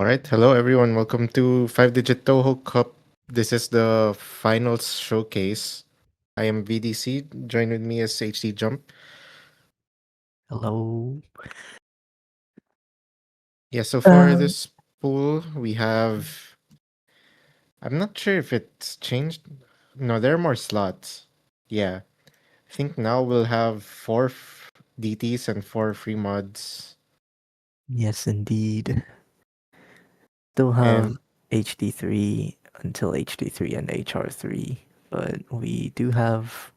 All right, hello everyone. Welcome to 5 Digit Touhou Cup. This is the finals showcase. I am VDC. Join with me is HD Jump. Hello. Yeah, so for Um, this pool, we have. I'm not sure if it's changed. No, there are more slots. Yeah, I think now we'll have DTs and four free mods. yes, indeed. Still And have HD3 until HD3 and HR3, but we do have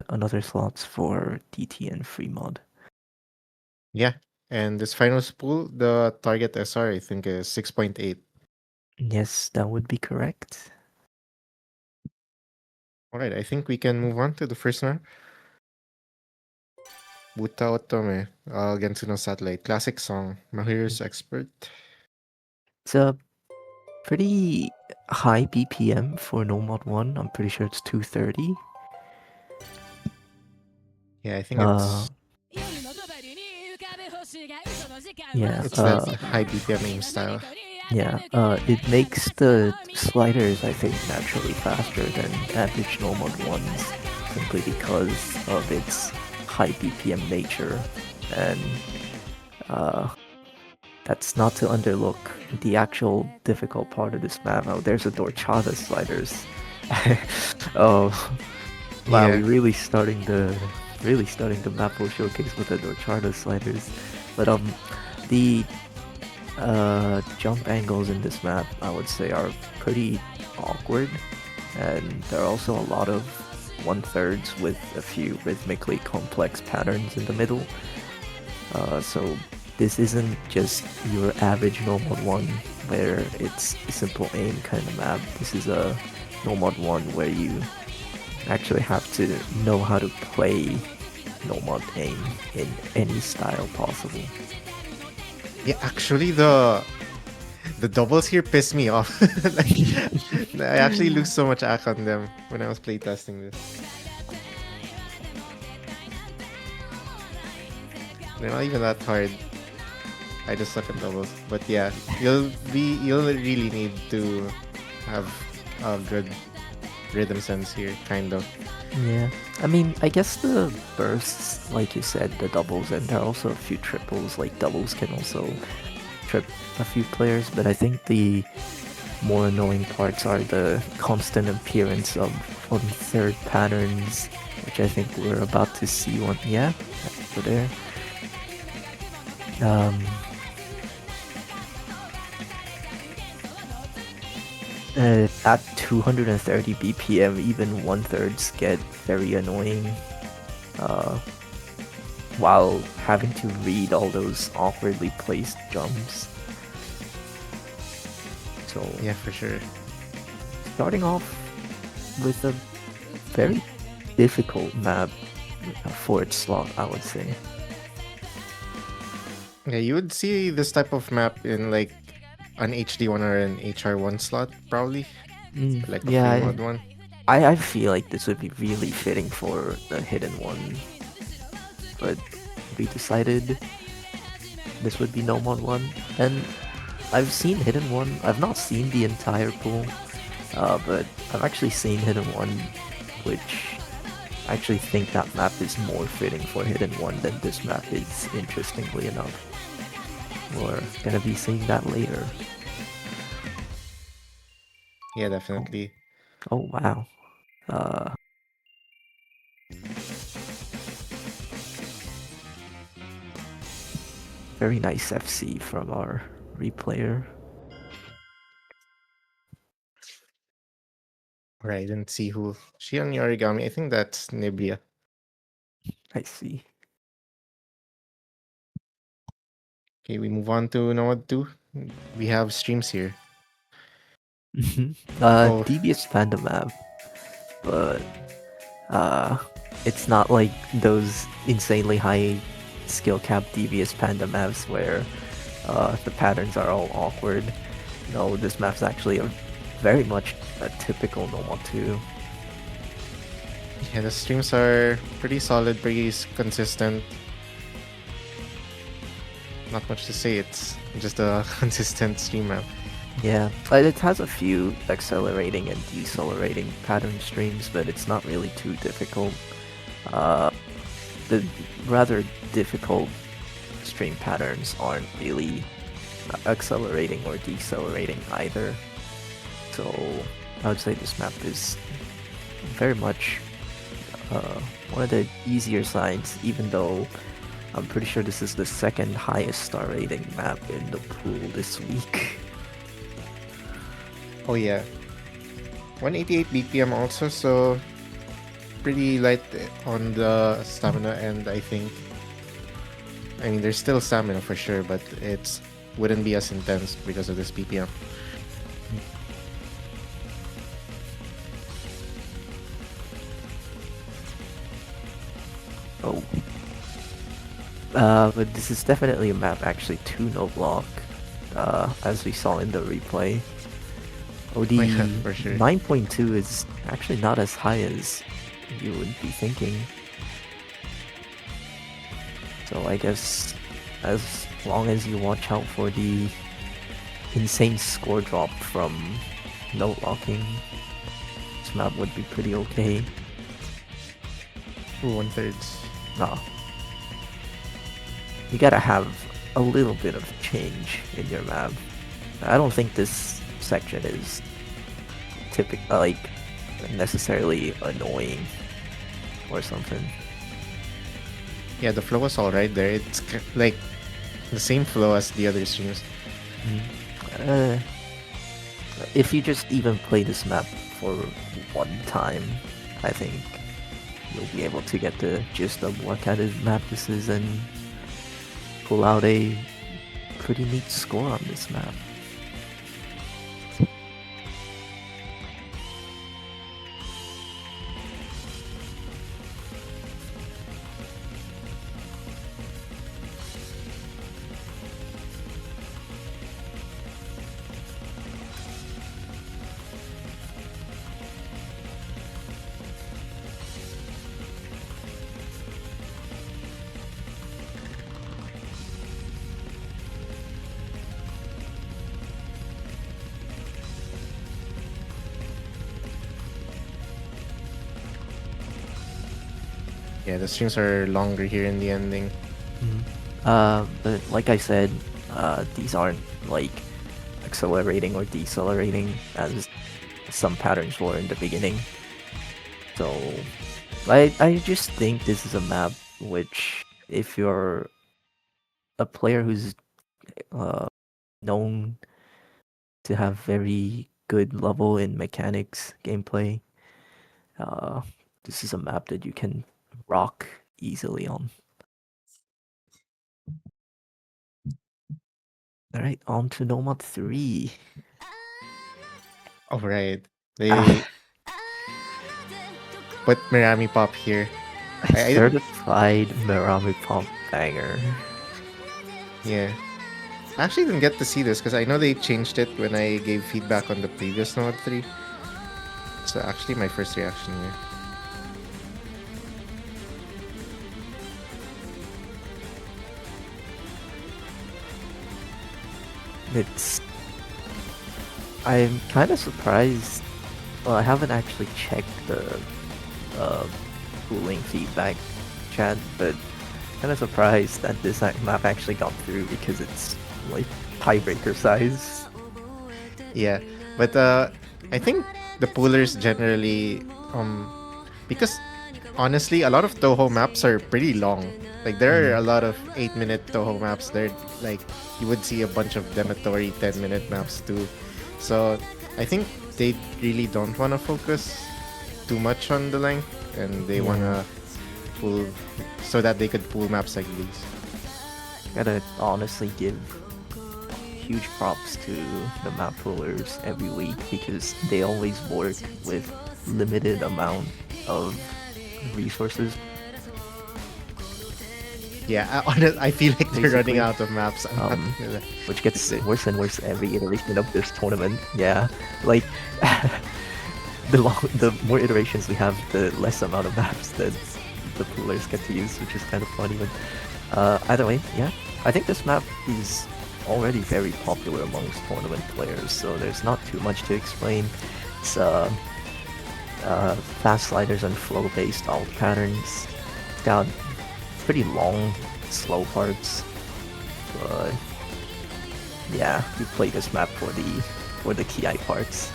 another slots for DT and free mod. yeah, and this finals pool, the target SR I think is 6.8. Yes, that would be correct. All right, I think we can move on to the first map. Buta Otome, Gensu no Satellite. Classic song. Mahiru's Expert. It's a pretty high BPM for No Mod 1. I'm pretty sure it's 230. Yeah, I think Uh, yeah, it's that high BPM aim style. yeah. It makes the sliders, I think, naturally faster than average No Mod 1s, simply because of its high BPM nature. And uh, that's not to underlook the actual difficult part of this map. Oh, there's a Dorchata sliders. Oh, wow, Yeah, we really starting the Mappool showcase with the Dorchata sliders. But the jump angles in this map, I would say, are pretty awkward, and there are also a lot of 1/3s with a few rhythmically complex patterns in the middle. So this isn't just your average normal one where it's a simple aim kind of map. This is a normal one where you actually have to know how to play normal aim in any style possible. yeah. Actually, the doubles here piss me off. Like, I actually lose so much act on them when I was playtesting this. They're not even that hard. I just suck at doubles. But yeah, you'll really need to have a good rhythm sense here, kind of. Yeah, I mean, I guess the bursts, like you said, the doubles, and there are also a few triples. Like doubles can also trip a few players, but I think the more annoying parts are the constant appearance of 1/3 patterns, which I think we're about to see one. Yeah, over there. Um, at 230 BPM, even 1/3s get very annoying. Uh, while having to read all those awkwardly placed jumps. So Yeah, for sure. starting off with a very difficult map for its slot, I would say. Yeah, you would see this type of map in like an HD1 or an HR1 slot, probably. Like a free Yeah, mod one. I feel like this would be really fitting for the hidden one, but we decided this would be no mod one, and I've seen hidden one. I've not seen the entire pool, but I've actually seen hidden one, which I actually think that map is more fitting for hidden one than this map is, interestingly enough. We're gonna be seeing that later. Yeah, Oh, definitely. oh wow. Uh, very nice FC from our replayer. Right, I didn't see who. She on the origami. I think that's Nibia. I see. Okay, we move on to Node 2. We have streams here. Oh, Devious Panda map, but uh, it's not like those insanely high skill cap Devious Panda maps where the patterns are all awkward. No, this map's actually very much a typical normal 2. yeah, the streams are pretty solid, pretty consistent. not much to say. It's just a consistent stream map. Yeah, but it has a few accelerating and decelerating pattern streams, but it's not really too difficult. The rather difficult stream patterns aren't really accelerating or decelerating either. So I would say this map is very much one of the easier sides, even though I'm pretty sure this is the second highest star rating map in the pool this week. Oh yeah, 188 BPM also, so pretty light on the stamina end, I think. I mean, there's still stamina for sure, but it's wouldn't be as intense because of this BPM. Oh. But this is definitely a map actually to no block, as we saw in the replay. Oh, the Yeah, for sure. 9.2 is actually not as high as you would be thinking. So I guess as long as you watch out for the insane score drop from no locking, this map would be pretty okay. Ooh, 1/3. Nah. You gotta have a little bit of change in your map. I don't think this section is like necessarily annoying or something. Yeah, the flow was alright there. It's like the same flow as the other streams. If you just even play this map for one time, I think you'll be able to get the gist of what kind of map this is and pull out a pretty neat score on this map. Yeah, the streams are longer here in the ending. But like I said, these aren't like accelerating or decelerating as some patterns were in the beginning. So I just think this is a map which, if you're a player who's known to have very good level in mechanics gameplay, this is a map that you can rock easily on. Alright, on to Nomad 3. Oh, right. They put Mirami Pop here. Certified Mirami Pop banger. Yeah. I actually didn't get to see this because I know they changed it when I gave feedback on the previous Node 3. It's actually my first reaction here. I'm kind of surprised. Well, I haven't actually checked the pooling feedback chat, but kind of surprised that this map actually got through because it's like tiebreaker size. Yeah, but I think the poolers generally because honestly a lot of Touhou maps are pretty long. Like there are a lot of 8-minute Touhou maps. There, like you would see a bunch of Dematory 10-minute maps too. So I think they really don't want to focus too much on the length, and they want to pool so that they could pool maps like these. Gotta honestly give huge props to the map poolers every week because they always work with limited amount of resources. Yeah, I feel like they're running out of maps. Which gets worse and worse every iteration of this tournament. Yeah, like the more iterations we have, the less amount of maps that the poolers get to use, which is kind of funny. But either way, yeah, I think this map is already very popular amongst tournament players, so there's not too much to explain. It's fast sliders and flow-based alt patterns. It's got pretty long, slow parts, but yeah, you play this map for the Ki parts.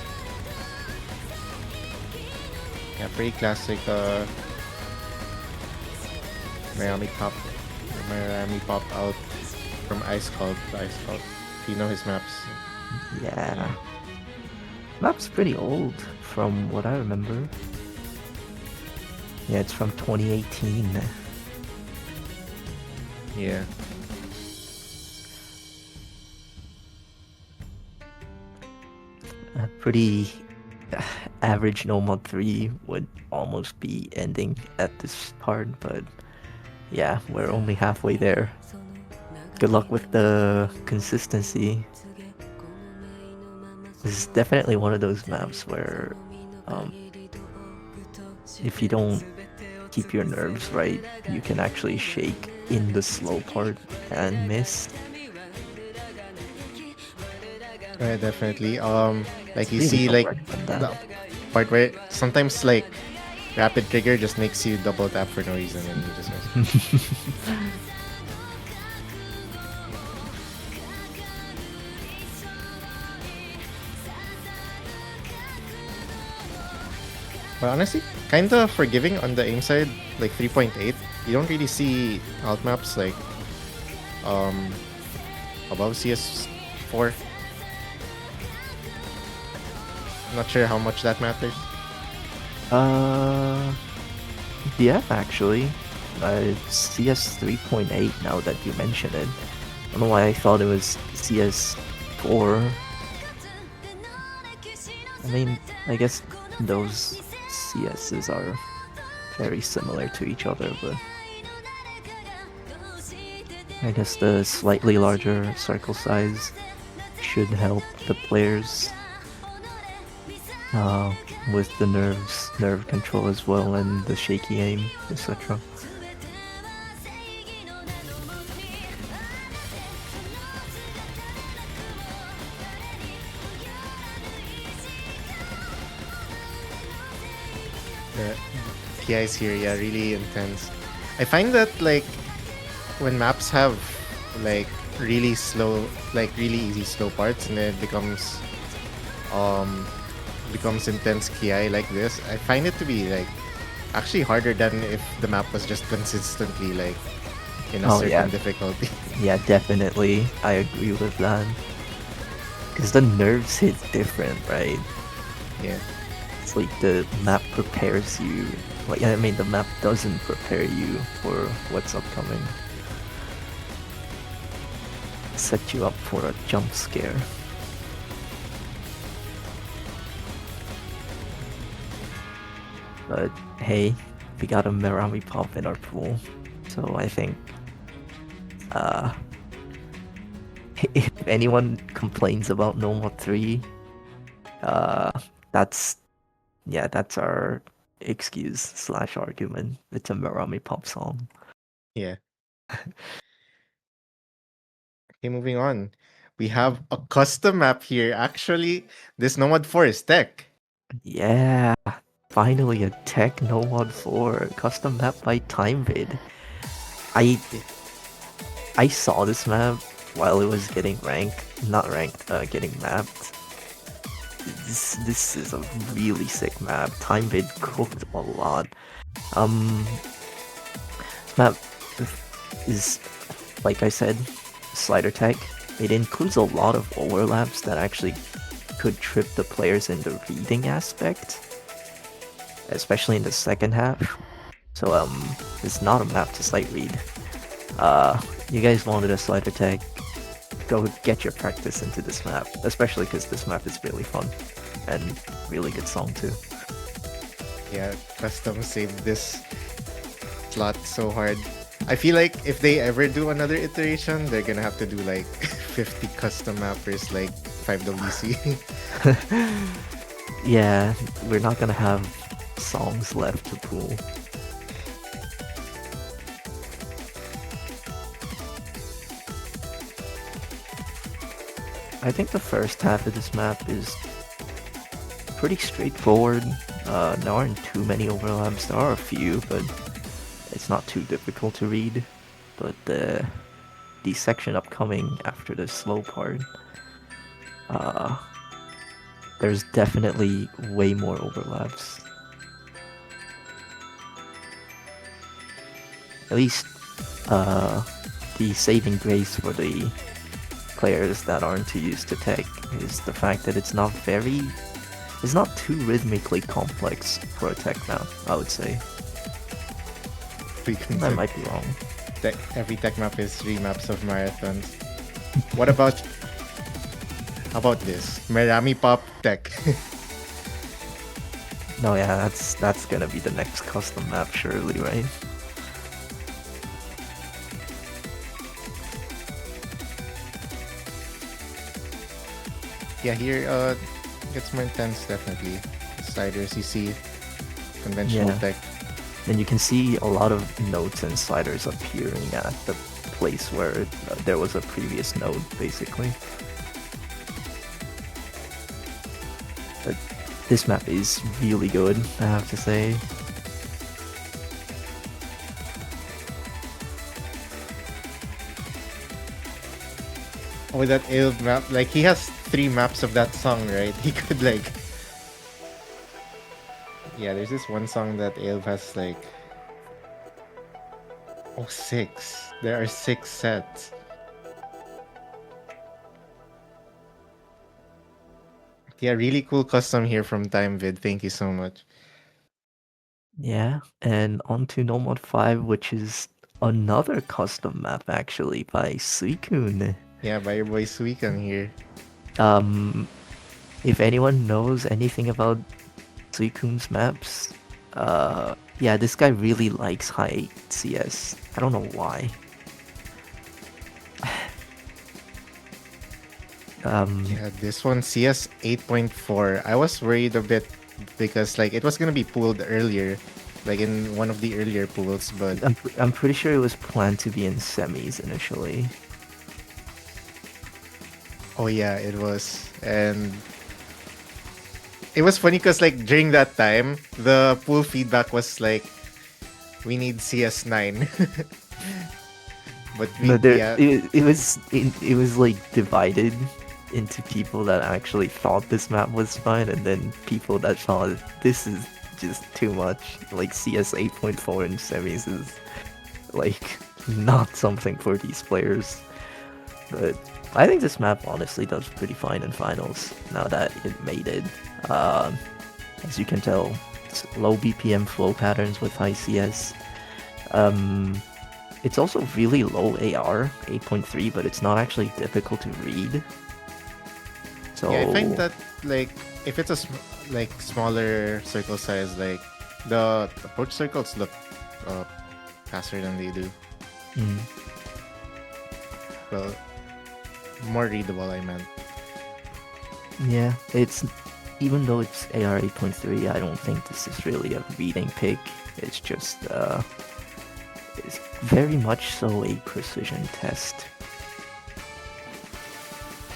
Yeah, pretty classic Miami pop Miami pop out from Ice Cult to Ice Cult. If you know his maps. Yeah, map's pretty old from what I remember. Yeah, it's from 2018. Yeah. A pretty average No Mod 3 would almost be ending at this part, but yeah, we're only halfway there. Good luck with the consistency. This is definitely one of those maps where um, if you don't keep your nerves right, you can actually shake in the slow part and miss. Right, definitely. Like you Really see, don't like recommend the that. part where sometimes like rapid trigger just makes you double tap for no reason and you just miss. But honestly, kind of forgiving on the aim side, like 3.8. You don't really see alt maps like um above CS4. I'm not sure how much that matters. Uh, yeah, actually, CS 3.8. Now that you mention it, I don't know why I thought it was CS4. I mean, I guess those CSs are very similar to each other, but I guess the slightly larger circle size should help the players with the nerve control as well, and the shaky aim, etc. The PIs here, yeah, really intense. I find that like when maps have like really slow, like really easy slow parts, and then it um becomes intense KI like this, I find it to be like actually harder than if the map was just consistently like in a Oh yeah, certain difficulty. yeah, definitely. I agree with that. Because the nerves hit different, right? Yeah. It's like the map prepares you. Like, I mean, the map doesn't prepare you for what's upcoming. Set you up for a jump scare. But hey, we got a Merami Pop in our pool. So I think uh if anyone complains about No More 3, uh that's that's our excuse slash argument. It's a Merami Pop song. Yeah. Okay, moving on. We have a custom map here. Actually, this Nomad 4 is tech. Yeah, finally a tech No Mod 4 custom map by TimeVid. I I saw this map while it was getting not ranked, getting mapped. This is a really sick map. TimeVid cooked a lot. Um, map is, like I said, slider tech. It includes a lot of overlaps that actually could trip the players in the reading aspect, especially in the second half. So it's not a map to sight read. You guys wanted a slider tech, go get your practice into this map, especially because this map is really fun and really good song too. Yeah, custom saved this slot so hard. I feel like if they ever do another iteration, they're gonna have to do like 50 custom mappers, like 5WC. Yeah, we're not gonna have songs left to pool. I think the first half of this map is pretty straightforward. There aren't too many overlaps. There are a few, but it's not too difficult to read. But the section upcoming after the slow part, uh, there's definitely way more overlaps. At least uh, the saving grace for the players that aren't too used to tech is the fact that it's not too rhythmically complex for a tech map, I would say. We I consider might be wrong. every tech map is 3 maps of marathons. What about how about this? Merami Pop Tech. No, yeah, that's gonna be the next custom map, surely, right? Yeah, here gets more intense definitely. Sliders you see, conventional Yeah. tech. And you can see a lot of nodes and sliders appearing at the place where there was a previous node, basically. But this map is really good, I have to say. Oh, that ill map. Like he has 3 maps of that song, right? He could like. Yeah, there's this one song that Ailv has like. Oh, 6. There are 6 sets. Yeah, really cool custom here from TimeVid. Thank you so much. Yeah, and on to No Mod 5, which is another custom map actually by Suicune. Yeah, by your boy Suikan here. Um, if anyone knows anything about Suicune's maps, yeah, this guy really likes high CS. I don't know why. Yeah, this one CS 8.4. I was worried a bit because like it was gonna be pooled earlier, like in one of the earlier pools, but I'm pretty sure it was planned to be in semis initially. oh yeah, it was. And it was funny because like during that time, the pool feedback was like, we need CS9. But No, we yeah, it was like divided into people that actually thought this map was fun, and then people that thought this is just too much. Like CS 8.4 in semis is like not something for these players. But I think this map honestly does pretty fine in finals now that it made it. As you can tell, it's low BPM flow patterns with high CS. It's also really low AR, 8.3, but it's not actually difficult to read. So yeah, I find that like if it's a like smaller circle size, like the approach circles look uh, faster than they do. mm, Well, more readable, I meant. yeah, it's even though it's AR 8.3, I don't think this is really a reading pick. It's just it's very much so a precision test.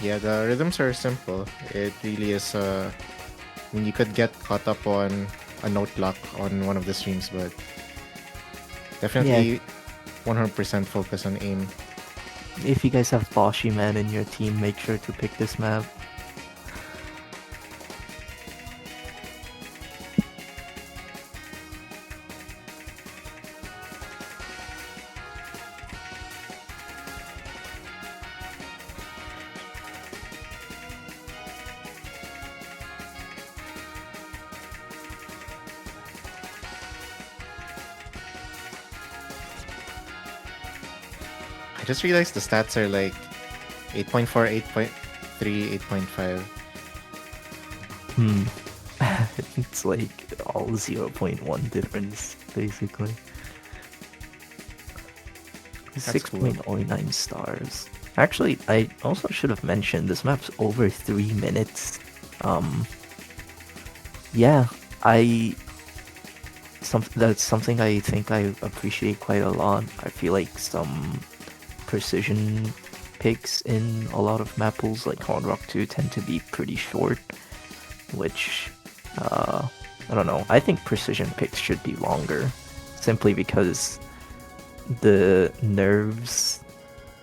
Yeah, the rhythms are simple. It really is. I mean, you could get caught up on a note lock on one of the streams, but definitely 100% focus on aim. If you guys have Boshy Man in your team, make sure to pick this map. I just realized the stats are like 8.4, 8.3, 8.5. Hmm. It's like all 0.1 difference, basically. That's cool. 6.09 stars. Actually, I also should have mentioned this map's over 3 minutes. Yeah, that's something I think I appreciate quite a lot. I feel like some precision picks in a lot of map pools like Hard Rock 2 tend to be pretty short, which I don't know. I think precision picks should be longer, simply because the nerves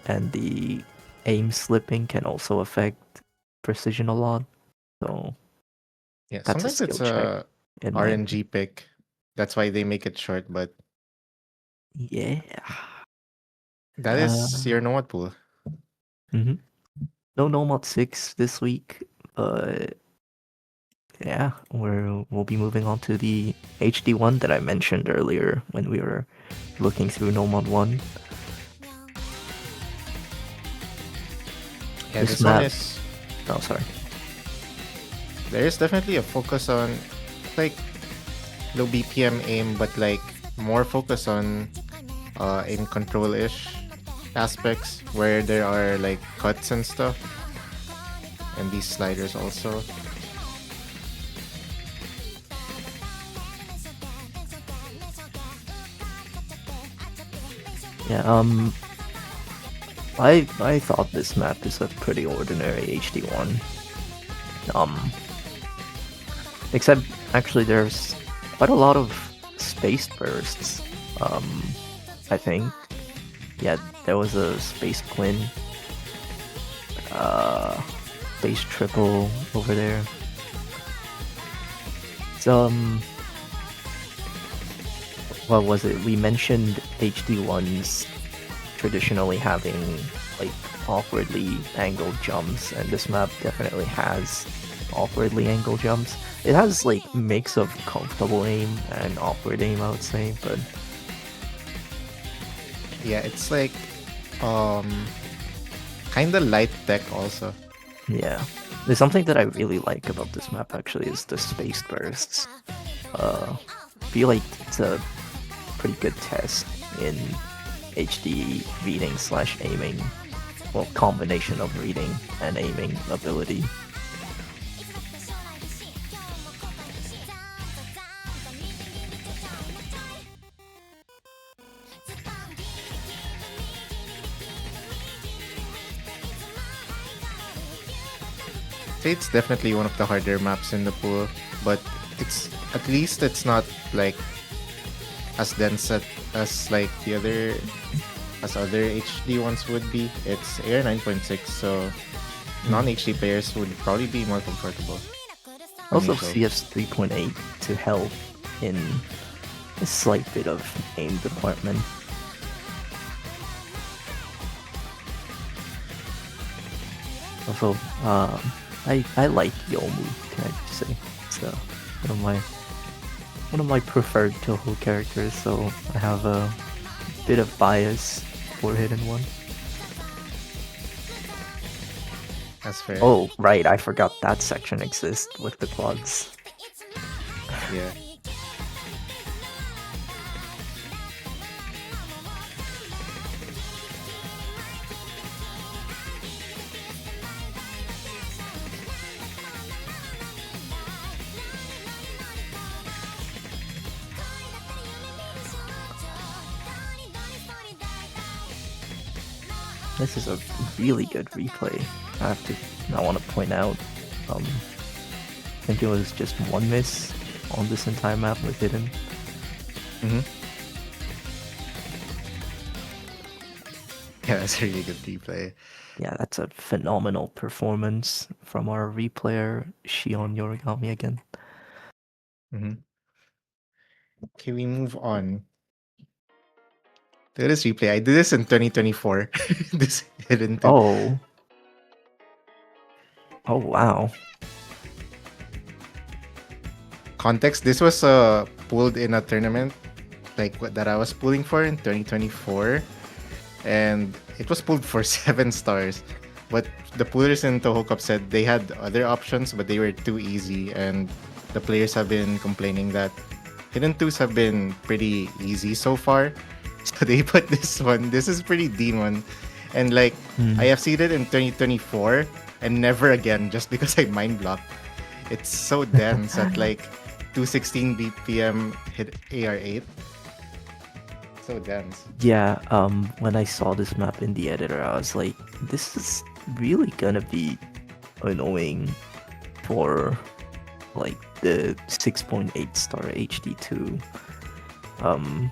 and the aim slipping can also affect precision a lot. So Yeah, that's a sometimes skill it's check a in my opinion. RNG pick. That's why they make it short, but Yeah. that is Uh, your Nomad pool. mhm. No Nomad 6 this week, but yeah, we'll be moving on to the HD1 that I mentioned earlier when we were looking through Nomad 1. Yeah, This this one map, is oh sorry. there is definitely a focus on like low BPM aim, but like more focus on aim control ish aspects where there are like cuts and stuff, and these sliders also. Yeah, I thought this map is a pretty ordinary HD1. Um, except actually there's quite a lot of space bursts. Um, I think. Yeah, there was a space Quinn, uh, space triple over there. So, what was it? We mentioned HD1s traditionally having like awkwardly angled jumps, and this map definitely has awkwardly angled jumps. It has like mix of comfortable aim and awkward aim, I would say, but Yeah, it's like um kind of light tech also. yeah. There's something that I really like about this map actually is the space bursts. Feel like it's a pretty good test in HD reading slash aiming, well, combination of reading and aiming ability. Say it's definitely one of the harder maps in the pool, but it's at least it's not like as dense as like the other as other HD ones would be. It's AR 9.6, so non-HD players would probably be more comfortable. Also Initial. CS 3.8 to help in a slight bit of aim department. Also, I like Yomu, can I just say? It's one of my preferred Touhou characters, so I have a bit of bias for Hidden One. That's fair. Oh, right, I forgot that section exists with the quads. Yeah. This is a really good replay. I want to point out, I think it was just one miss on this entire map with Hidden. Mm-hmm. Yeah, that's a really good replay. Yeah, that's a phenomenal performance from our replayer, Shion Yorigami again. Mm-hmm. Okay, we move on. There is replay. I did this in 2024. This hidden thing. Oh. Oh, wow. Context, this was pulled in a tournament like that I was pulling for in 2024, and it was pulled for 7 stars. But the pullers in Toho Cup said they had other options, but they were too easy, and the players have been complaining that hidden twos have been pretty easy so far. So they put this one. This is pretty demon, and like I have seen it in 2024 and never again, just because I mind blocked. It's so dense at like 216 BPM hit AR8. so dense. Yeah, when I saw this map in the editor, I was like, this is really gonna be annoying for like the 6.8 star HD2. Um,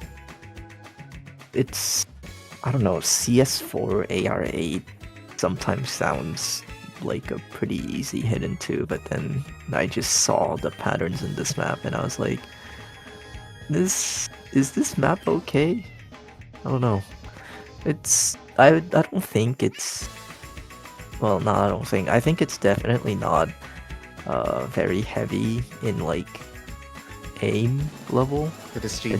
it's, I don't know, CS4 AR8 sometimes sounds like a pretty easy hit into, but then I just saw the patterns in this map and I was like, is this map okay? I don't know. I don't think it's, well, no, I don't think. I think it's definitely not very heavy in like aim level. For the stream.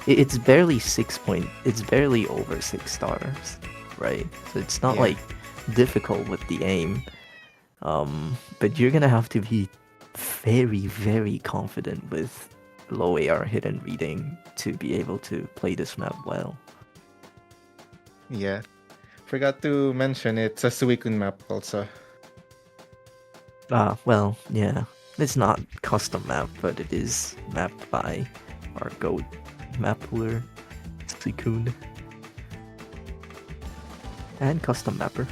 It's barely it's barely over 6 stars, right? So it's not Yeah. like difficult with the aim. But you're gonna have to be very, very confident with low AR hidden reading to be able to play this map well. Yeah. Forgot to mention it's a Suicune map also. Well, yeah. It's not custom map, but it is mapped by our GOAT Mappooler, Suicune. And custom mapper.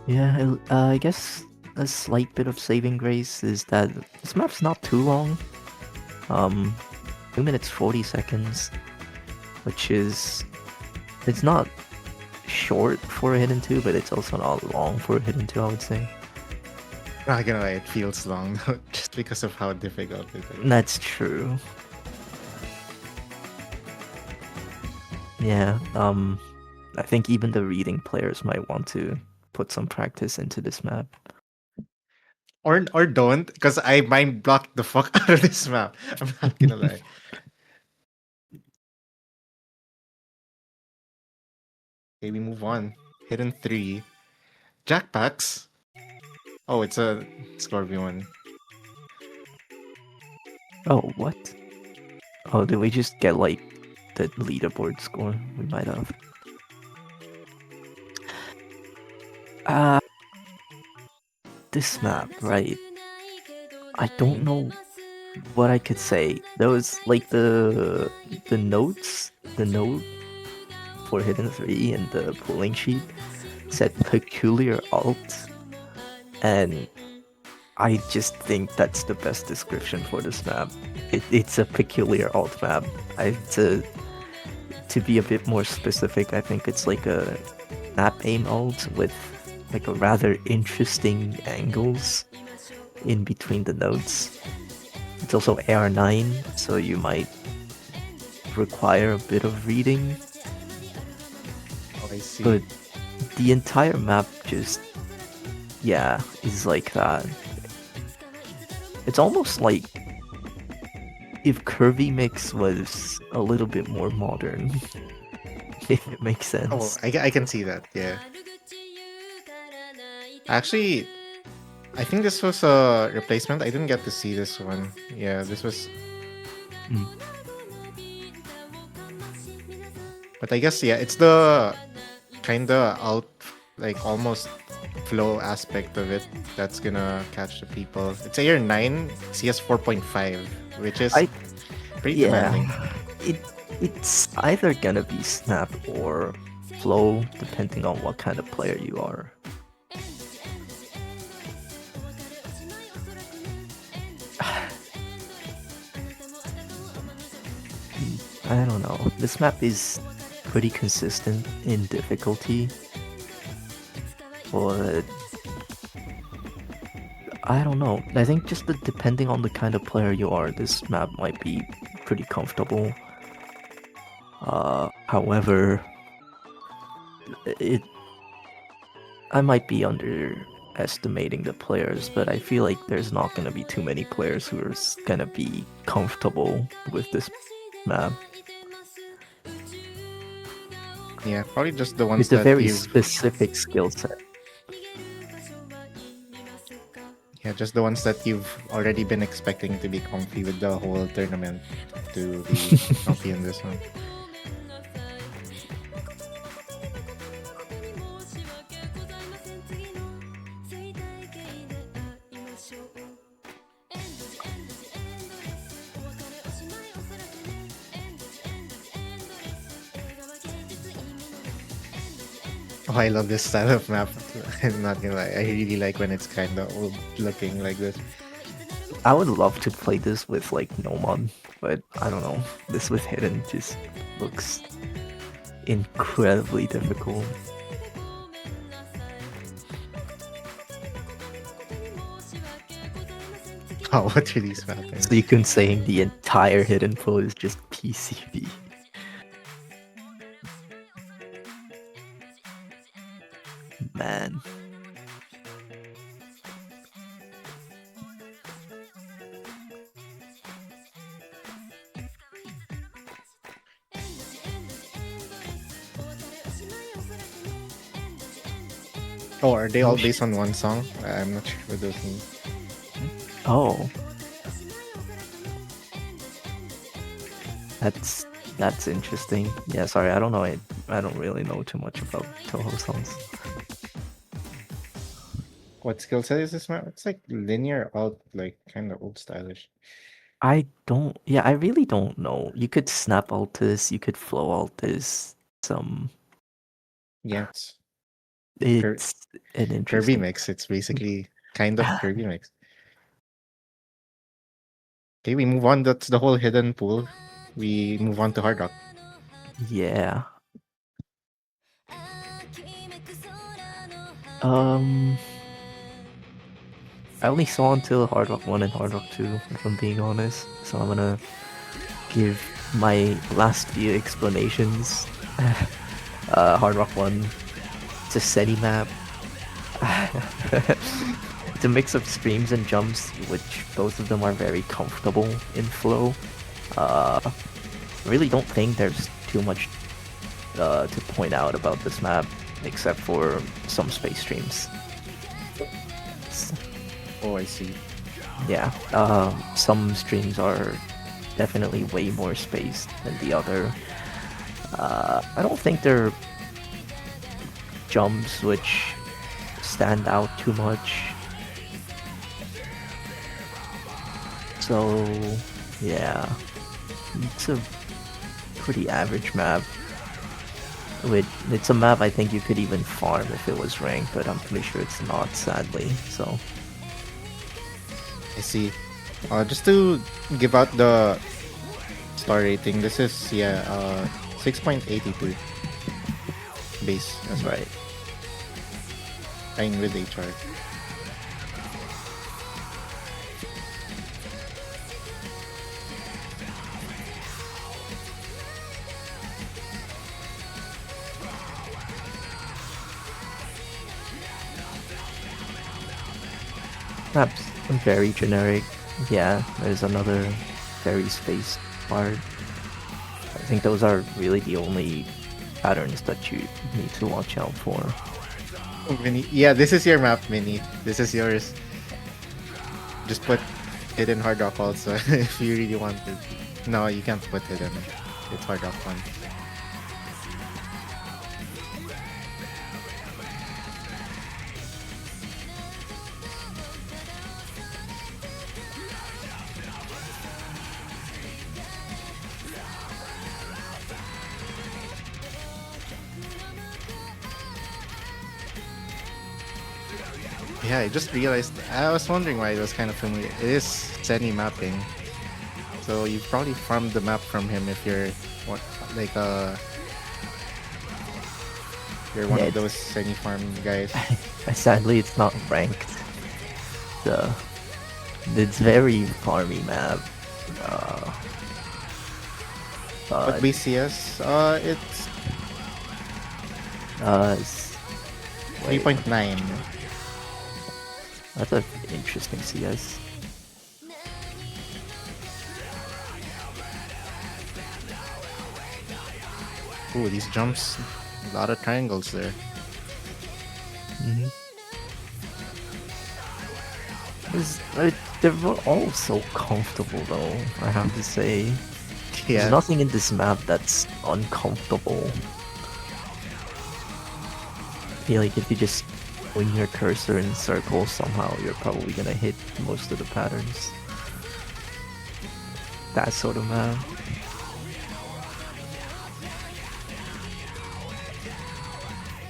Yeah, I guess a slight bit of saving grace is that this map's not too long. 2 minutes 40 seconds, which is, it's not short for a hidden 2, but it's also not long for a hidden 2, I would say. Not gonna lie, it feels long just because of how difficult it is. That's true. Yeah, I think even the reading players might want to put some practice into this map. Or don't, because I mind blocked the fuck out of this map. I'm not gonna lie. Okay, we move on. Hidden 3. Jackpacks. Oh, it's a Scorpion one. Oh, what? Oh, did we just get like the leaderboard score? We might have. This map, right? I don't know what I could say. There was like the notes, the note for Hidden 3 and the pulling sheet said peculiar alt, and I just think that's the best description for this map. It's a peculiar alt map. To be a bit more specific, I think it's like a map aim alt with like a rather interesting angles in between the nodes. It's also AR9, so you might require a bit of reading. Oh, I see. But the entire map just, yeah, is like that. It's almost like if Curvy Mix was a little bit more modern, if it makes sense. Oh, I can see that, yeah. Actually, I think this was a replacement. I didn't get to see this one. Yeah, this was... But I guess, yeah, it's the kinda out, like almost flow aspect of it that's gonna catch the people. It's AR9, CS 4.5, which is pretty demanding. It's either gonna be snap or flow, depending on what kind of player you are. I don't know. This map is pretty consistent in difficulty, but I don't know. I think just depending on the kind of player you are, this map might be pretty comfortable. However, I might be underestimating the players, but I feel like there's not gonna be too many players who are gonna be comfortable with this map. Yeah, probably just the ones It's a that very you've... specific skill set. Yeah, just the ones that you've already been expecting to be comfy with the whole tournament to be comfy in this one. Oh, I love this style of map. I'm not gonna lie. I really like when it's kind of old looking like this. I would love to play this with like no mod, but I don't know. This with hidden just looks incredibly difficult. Oh, what are these So you patterns? can saying the entire hidden pool is just PCB. Man. Oh, are they Oh, all based on one song? I'm not sure what those mean. oh, that's that's interesting. Yeah, sorry, I don't know. I don't really know too much about Touhou songs. What skill set is this map? It's like linear alt, like kind of old stylish. I don't. Yeah, I really don't know. You could snap alt this. You could flow alt this. Some. Yeah, Kir- It's an Kirby interesting. mix. It's basically kind of Kirby mix. Okay, we move on. That's the whole hidden pool. We move on to Hard Rock. Yeah. Um. I only saw until Hard Rock 1 and Hard Rock 2, if I'm being honest. So I'm gonna give my last few explanations. Hard Rock 1, it's a SETI map. It's a mix of streams and jumps, which both of them are very comfortable in flow. I really don't think there's too much to point out about this map, except for some space streams. Oh, I see. Yeah, some streams are definitely way more spaced than the other. I don't think they're jumps which stand out too much. So, yeah, it's a pretty average map. It's a map I think you could even farm if it was ranked, but I'm pretty sure it's not, sadly. So, I see. Just to give out the star rating, this is 6.82 base as that's well. right. Fine with HR. Perhaps very generic. Yeah, there's another very spaced part. I think those are really the only patterns that you need to watch out for. Oh, Mini. Yeah, this is your map, Mini. This is yours. Just put hidden hard rock also if you really want to. No, you can't put hidden. It's hard rock one. Yeah, I just realized. I was wondering why it was kind of familiar. It is Seni mapping. So you probably farmed the map from him if you're what like you're one Yeah, of those Seni farm guys. sadly it's not ranked. So it's very farmy map. Uh, But but BCS, it's wait, 3.9. that's an interesting CS. Ooh, these jumps, a lot of triangles there. Mm-hmm. They're all so comfortable though, I have to say. There's Yeah, nothing in this map that's uncomfortable. I feel like if you just wing your cursor in circles somehow, you're probably gonna hit most of the patterns. That sort of map.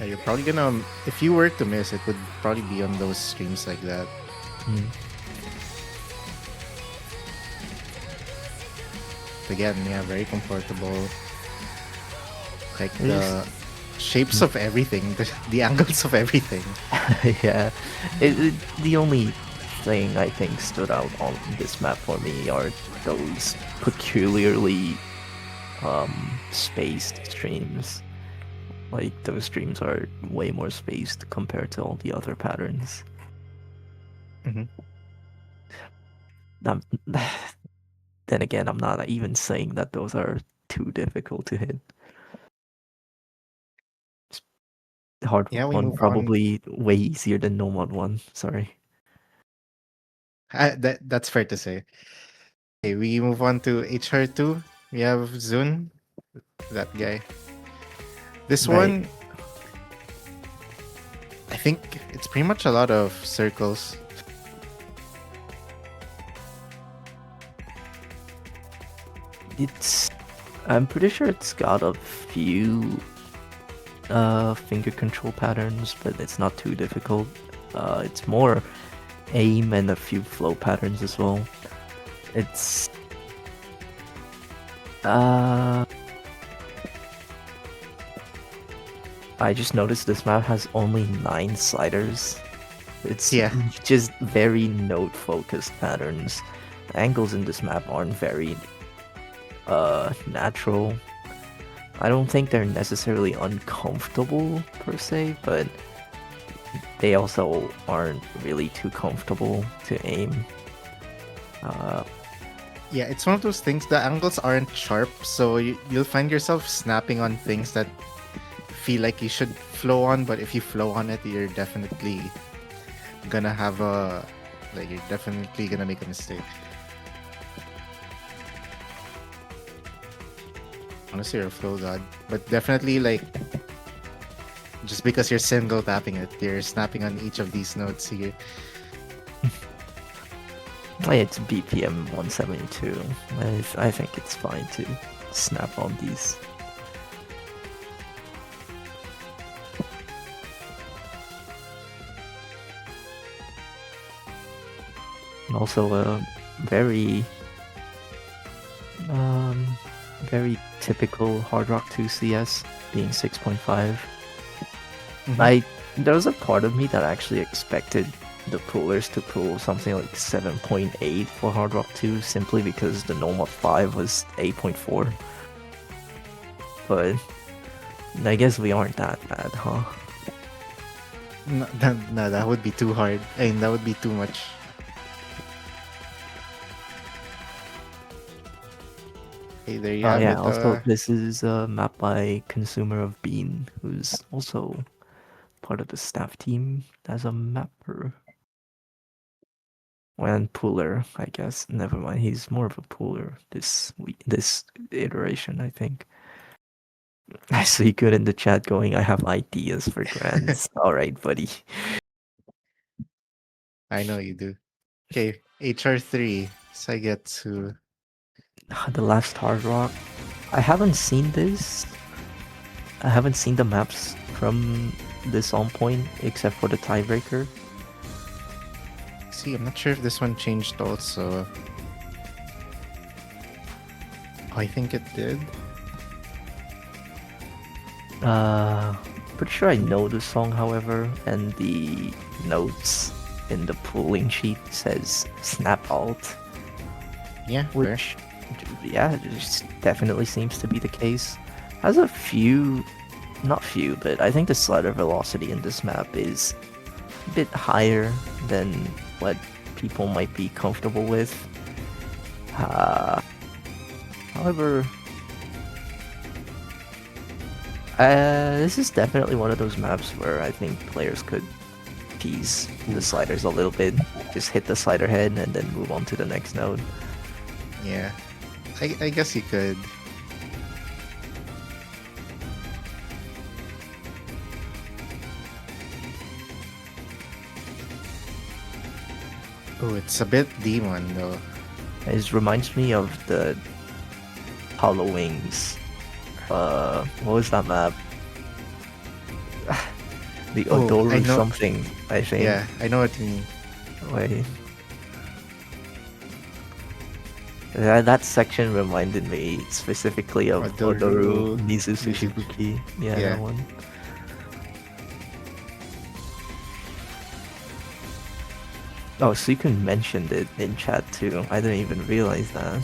Yeah, you're probably gonna. If you were to miss, it would probably be on those streams like that. Mm. Again, yeah, very comfortable. Like There's the shapes mm, of everything, the angles of everything. yeah. The only thing I think stood out on this map for me are those peculiarly spaced streams. Like those streams are way more spaced compared to all the other patterns. Hmm. Um, then again, I'm not even saying that those are too difficult to hit. The hard Yeah, we one move on. probably way easier than no mod one. Sorry. That's fair to say. Okay, we move on to HR2. We have Zun, that guy. This Right. one, I think it's pretty much a lot of circles. It's I'm pretty sure it's got a few finger control patterns, but it's not too difficult. It's more aim and a few flow patterns as well. It's I just noticed this map has only 9 sliders. It's Yeah, just very note focused patterns. The angles in this map aren't very natural. I don't think they're necessarily uncomfortable per se, but they also aren't really too comfortable to aim. yeah, it's one of those things. The angles aren't sharp, so you'll find yourself snapping on things that feel like you should flow on, but if you flow on it, you're definitely gonna have a like you're definitely gonna make a mistake. Honestly, you're a flow god, but definitely like just because you're single tapping it, you're snapping on each of these notes here. It's BPM 172. I think it's fine to snap on these. And also a very very typical Hard Rock 2 CS being 6.5. Mhm. There was a part of me that actually expected the pullers to pull something like 7.8 for Hard Rock 2 simply because the normal 5 was 8.4. But I guess we aren't that bad, huh? No, no, that would be too hard. I mean, that would be too much. Okay, there you Oh have yeah, it. also this is mapped by Consumer of Bean, who's also part of the staff team as a mapper. And puller, I guess. Never mind, he's more of a puller this iteration, I think. I see good in the chat going, I have ideas for grants. Alright, buddy. I know you do. Okay, HR3. Saigetsu. The last Hard Rock. I haven't seen this. I haven't seen the maps from this on point except for the tiebreaker. See, I'm not sure if this one changed also. Oh, I think it did. Pretty sure I know the song, however, and the notes in the pooling sheet says snap alt, Yeah, fair. which, yeah, it just definitely seems to be the case. Has a few, not few, but I think the slider velocity in this map is a bit higher than what people might be comfortable with. However, this is definitely one of those maps where I think players could tease the sliders a little bit. Just hit the slider head and then move on to the next node. Yeah. I guess you could. Oh, it's a bit demon though. It reminds me of the Hollow Wings. What was that map? The Oh, I Odoru know. something, I think. Yeah, I know what you mean. Wait. That section reminded me specifically of Odoru Adoru, Mizu Mizu. Sushibuki. Yeah, that Yeah. one. Oh, so you can mention it in chat too. I didn't even realize that.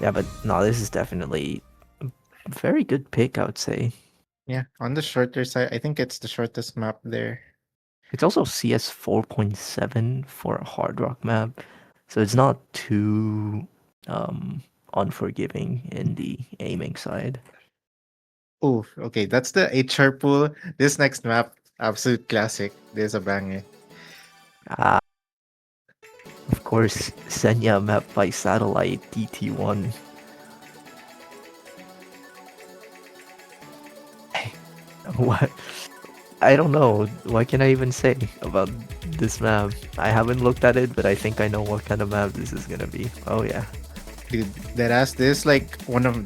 Yeah, but no, this is definitely a very good pick, I would say. Yeah. On the shorter side, I think it's the shortest map there. It's also CS 4.7 for a hard rock map, so it's not too unforgiving in the aiming side. Oh, okay. That's the HR pool. This next map, absolute classic. There's a banger. Ah, of course, Senya map by satellite DT1. What? I don't know. What can I even say about this map? I haven't looked at it, but I think I know what kind of map this is gonna be. Oh yeah. Dude, that ass, this like one of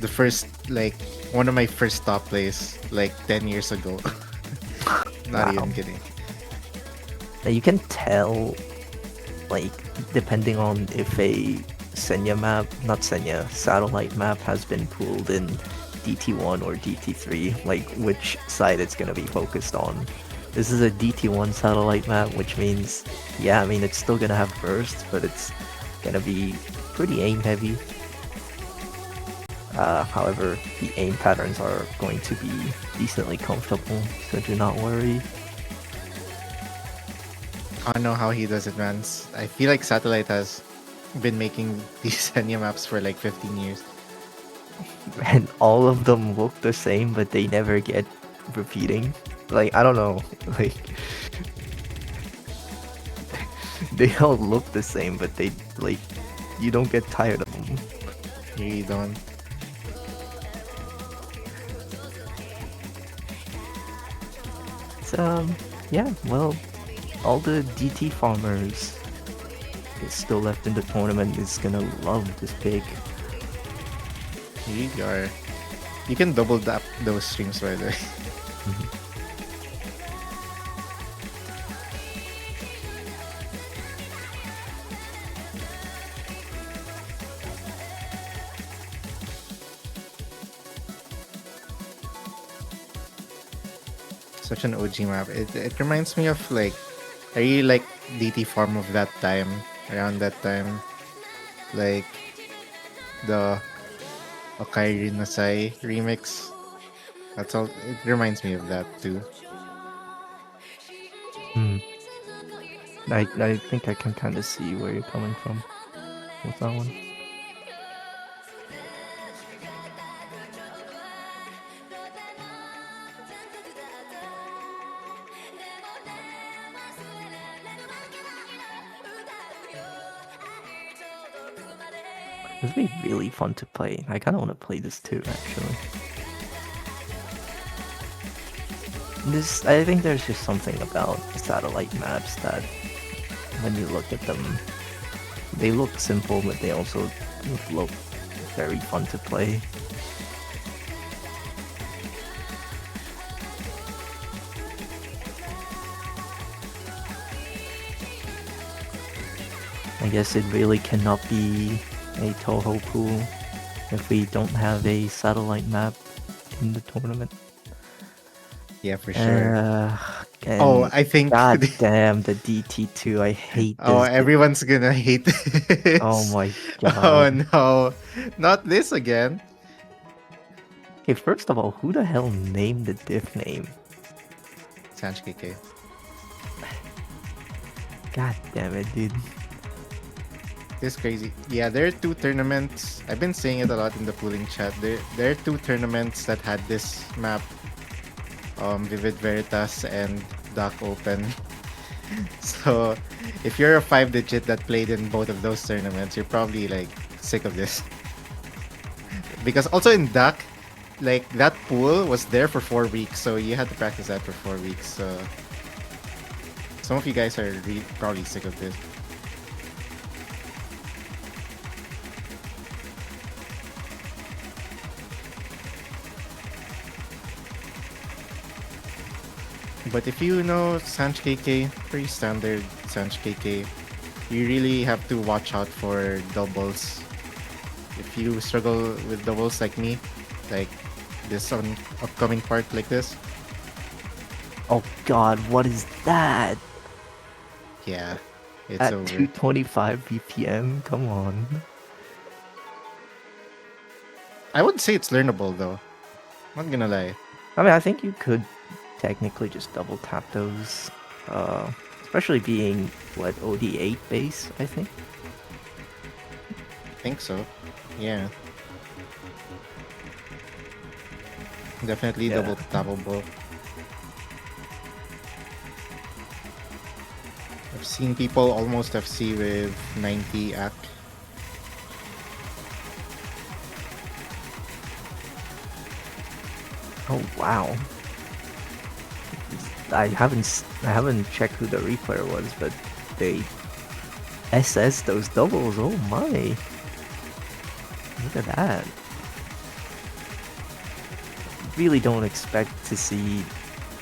the first, like, one of my first top plays, like 10 years ago. Not Wow. even kidding. You can tell, like, depending on if a Senya map, not Senya, satellite map has been pulled in DT1 or DT3, like which side it's gonna be focused on. This is a DT1 satellite map, which means, yeah, I mean, it's still gonna have burst, but it's gonna be pretty aim heavy. However, the aim patterns are going to be decently comfortable, so do not worry. I don't know how he does it, man. I feel like Satellite has been making these Senya maps for like 15 years. And all of them look the same, but they never get repeating. Like, I don't know, like, they all look the same, but they, like, you don't get tired of them. You really don't. So, yeah, well, all the DT farmers is still left in the tournament is gonna love this pick. You really are. You can double tap those streams, by the way. Such an OG map. It reminds me of like, I really like DT Farm of that time, around that time. Like the Okairi Nasai remix. That's all. It reminds me of that too. Hmm. I think I can kind of see where you're coming from with that one. This would be really fun to play. I kind of want to play this too, actually. I think there's just something about satellite maps that, when you look at them, they look simple, but they also look very fun to play. I guess it really cannot be a Touhou pool if we don't have a satellite map in the tournament. Yeah, for sure. Oh, And I think. god damn the DT2, I hate Oh, this. everyone's gonna hate Oh this. my Oh god. no, not this again. Okay, first of all, who the hell named the diff name? Sanchikeke. God damn it, dude. This is crazy. Yeah, there are two tournaments. I've been saying it a lot in the pooling chat. There are two tournaments that had this map. Vivid Veritas and Doc Open. So, if you're a 5-digit that played in both of those tournaments, you're probably like sick of this. Because also in Doc, like that pool was there for 4 weeks, so you had to practice that for 4 weeks. So, some of you guys are probably sick of this. But if you know Sanch KK, pretty standard Sanch KK, you really have to watch out for doubles. If you struggle with doubles like me, like this on upcoming part like this, Oh god, what is that? yeah, it's At over. 225 BPM? Come on. I would say it's learnable though. Not gonna lie. I mean, I think you could technically just double tap those. Especially being, what, OD8 base, I think? Think so. Yeah. Definitely Yeah. double tappable. I've seen people almost FC with 90 AC. Oh, wow. I haven't checked who the replayer was, but they SS those doubles. Oh my! Look at that. Really don't expect to see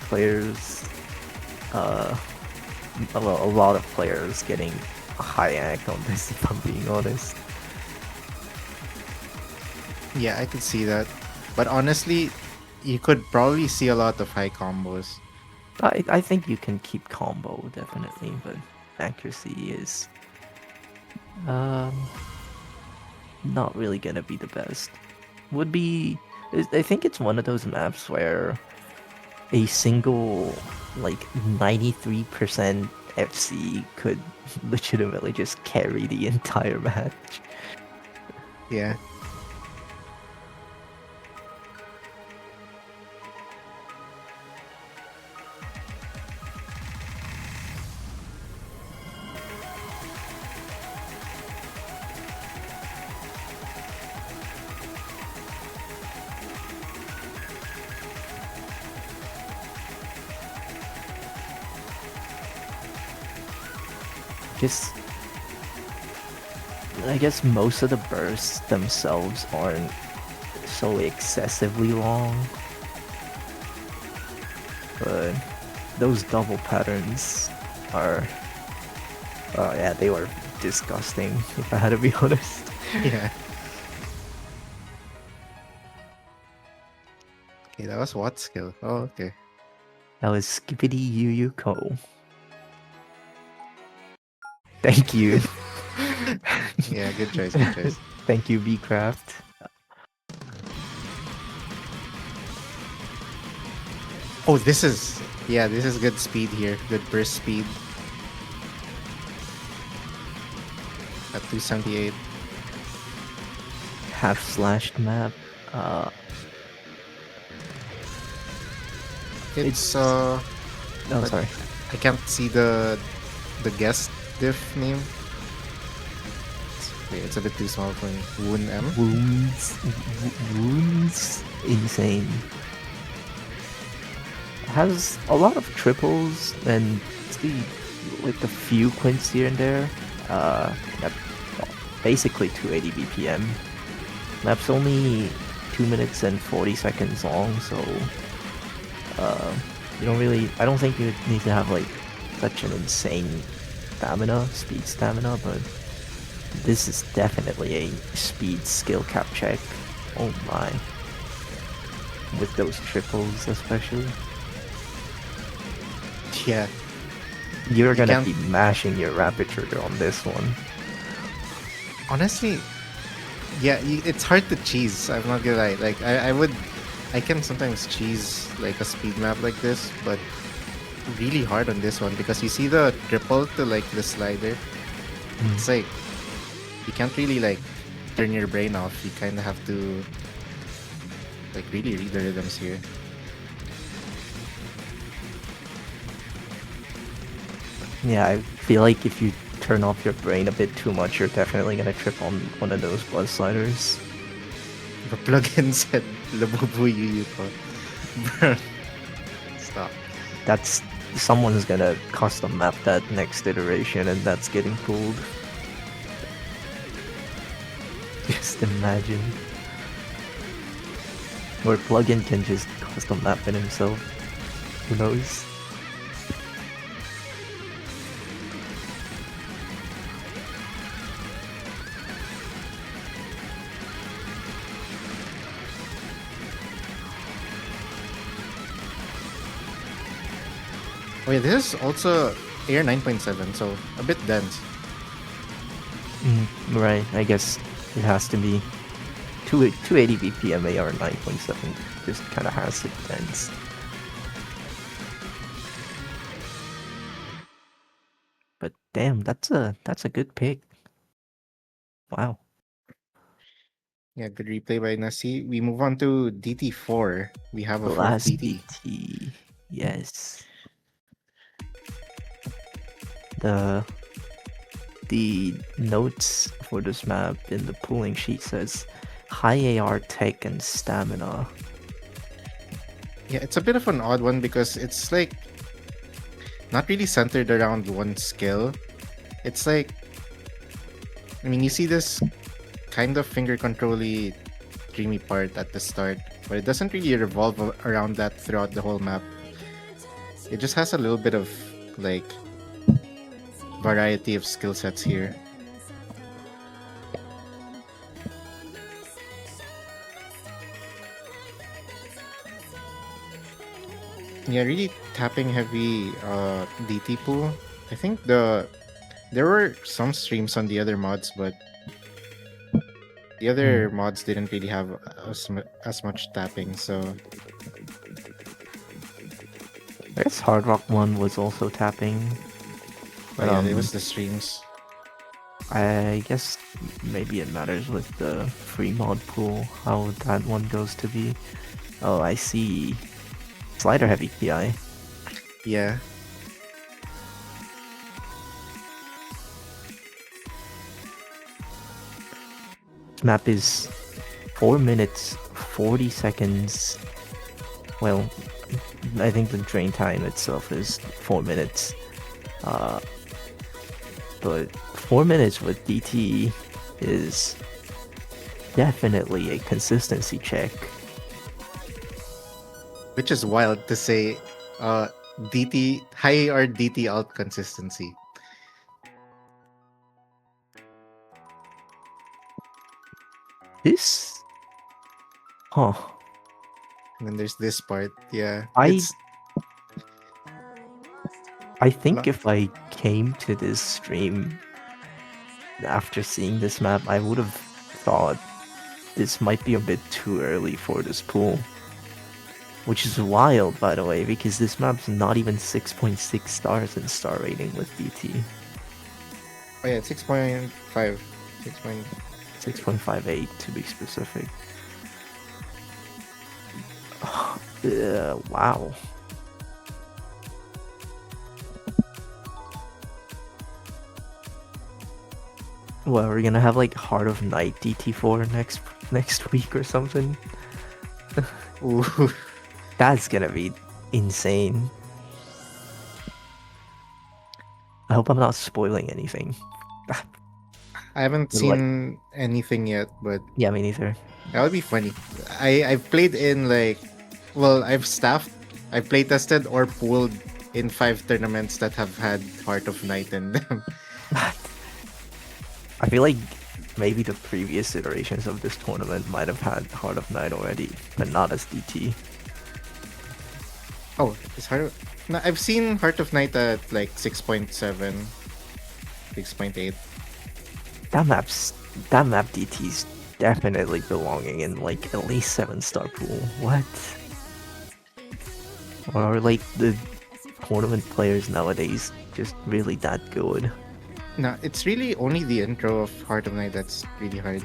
players, a lot of players getting a high act on this. If I'm being honest. Yeah, I could see that. But honestly, you could probably see a lot of high combos. I think you can keep combo definitely, but accuracy is um not really gonna be the best. Would be I think it's one of those maps where a single like 93% FC could legitimately just carry the entire match. Yeah. Just I guess most of the bursts themselves aren't so excessively long. But those double patterns are oh yeah, they were disgusting if I had to be honest. Yeah. Okay, that was what skill? Oh, okay. That was Skippity Yu Yu Ko. Thank you. Yeah, good choice, good choice. Thank you, Bcraft. Oh, this is... Yeah, this is good speed here. Good burst speed. At 278. Half slashed map. It's, Oh, but sorry. I can't see the guest diff name. Wait, it's a bit too small for me. Woon M? Wounds. Insane. Has a lot of triples and like a few quints here and there. At basically 280 BPM. Map's only 2 minutes and 40 seconds long, so you don't really. I don't think you need to have like such an insane speed stamina, but this is definitely a speed skill cap check. Oh my. With those triples especially. Yeah. You're gonna can't- be mashing your rapid trigger on this one. Honestly, yeah, it's hard to cheese. I'm not gonna lie. Like, I can sometimes cheese like a speed map like this, but really hard on this one because you see the triple to like the slider. It's like you can't really like turn your brain off. You kind of have to like really read the rhythms here. Yeah, I feel like if you turn off your brain a bit too much, you're definitely gonna trip on one of those buzz sliders. The plugin said Labubu Yuyuko. Bro, stop. That's someone's gonna custom map that next iteration, and that's getting pulled. Just imagine. Or plugin can just custom map it himself. Who knows? Oh yeah, this is also Air 9.7, so a bit dense. Right, I guess it has to be 280 BPM AR 9.7 just kind of has it dense. But damn, that's a good pick. Wow. Yeah, good replay by Nasi. We move on to DT4. We have a The fourth last DT. DT. Yes. The the notes for this map in the pooling sheet says high AR tech and stamina. Yeah, it's a bit of an odd one because it's like not really centered around one skill. It's like, I mean, you see this kind of finger controlly dreamy part at the start, but it doesn't really revolve around that throughout the whole map. It just has a little bit of like variety of skill sets here. Yeah, really tapping heavy DT pool. I think there were some streams on the other mods, but the other mods didn't really have as much tapping, so I guess Hard Rock 1 was also tapping. oh But yeah, it was the streams. I guess maybe it matters with the free mod pool how that one goes to be. Oh, I see. Slider heavy PI. Yeah. This map is 4 minutes 40 seconds. Well, I think the drain time itself is 4 minutes. But 4 minutes with DT is definitely a consistency check. Which is wild to say DT high or DT out consistency. This, huh? And then there's this part. Yeah. I It's I a think lot. if I came to this stream after seeing this map, I would have thought this might be a bit too early for this pool. Which is wild, by the way, because this map's not even 6.6 stars in star rating with DT. Oh yeah, 6.5. 6. 6.58 to be specific. Wow. Well, we're gonna have like Heart of Night DT4 next week or something. Ooh. That's gonna be insane. I hope I'm not spoiling anything. I haven't Like, seen anything yet, but yeah, me neither. that would be funny. I've played in like, well, I've staffed, I've play tested or pooled in 5 tournaments that have had Heart of Night in them. I feel like maybe the previous iterations of this tournament might have had Heart of Night already, but not as DT. Oh, it's Heart. No, I've seen Heart of Night at like 6.7, 6.8. That map DT's definitely belonging in like at least 7-star pool. What? Or are like the tournament players nowadays just really that good? No, it's really only the intro of Heart of Night that's really hard.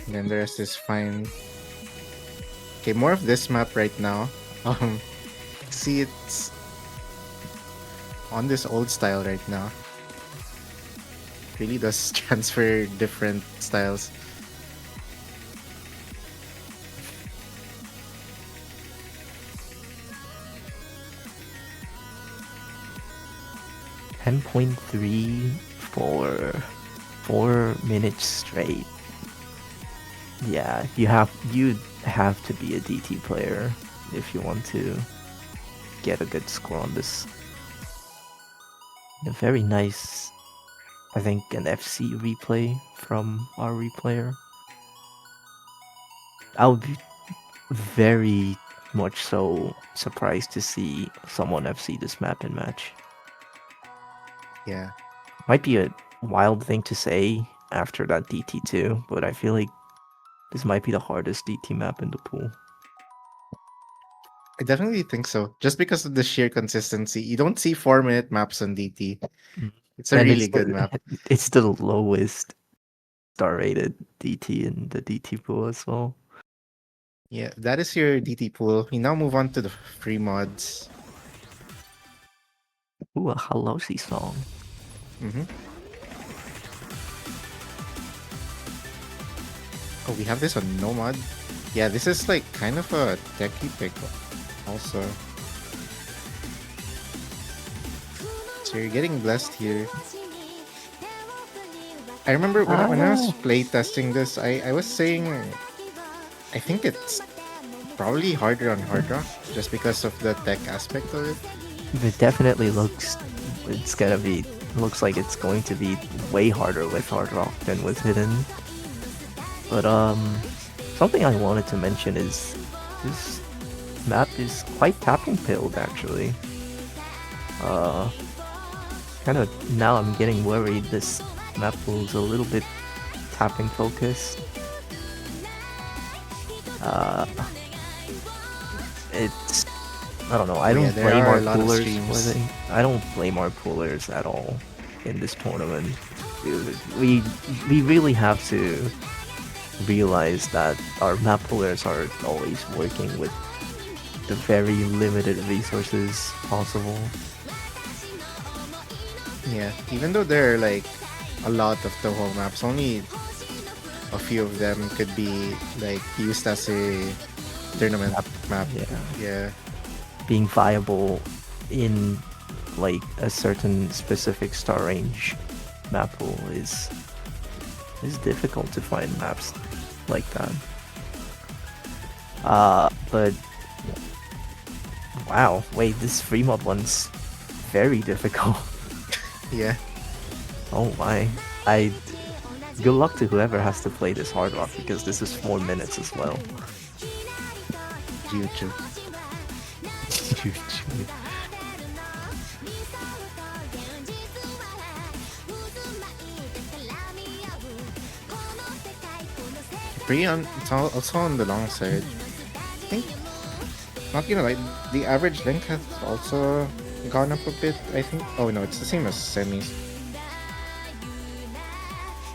And then the rest is fine. Okay, more of this map right now. See, it's on this old style right now. Really does transfer different styles. $10.3 for 4 minutes straight. Yeah, you have to be a DT player if you want to get a good score on this. A very nice, I think, an FC replay from our replayer. I would be very much so surprised to see someone FC this map in match. Yeah. Might be a wild thing to say after that DT2, but I feel like this might be the hardest DT map in the pool. I definitely think so. Just because of the sheer consistency. You don't see 4-minute maps on DT. Mm. It's a And really good map. it's the lowest star rated DT in the DT pool as well. Yeah, that is your DT pool. We now move on to the free mods. Ooh, a Halosi song. Hmm. Oh, we have this on Nomad. Yeah, this is like kind of a techie pick also. So you're getting blessed here. I remember when I was Ah, playtesting this, I was saying I think it's probably harder on Hard Rock just because of the tech aspect of it. it definitely it's gonna be looks like it's going to be way harder with Hard Rock than with Hidden. But something I wanted to mention is this map is quite tapping pilled actually. Uh, kind of now I'm getting worried this map pool's a little bit tapping focused. Uh, it's I don't know. I Oh yeah, don't there blame are our a lot of poolers for streams. I don't blame our poolers at all in this tournament. We we really have to realize that our map poolers are always working with the very limited resources possible. Yeah, even though there are like a lot of Touhou maps, only a few of them could be like used as a tournament Map, map. yeah, Yeah, being viable in like a certain specific star range map pool is difficult to find maps like that. But wow, wait, this free mod one's very difficult. yeah. Oh my, I good luck to whoever has to play this hard rock because this is 4 minutes as well. YouTube. Pretty on. It's also on the long side. I think. Not gonna lie, the average length has also gone up a bit. I think. Oh no, it's the same as semis.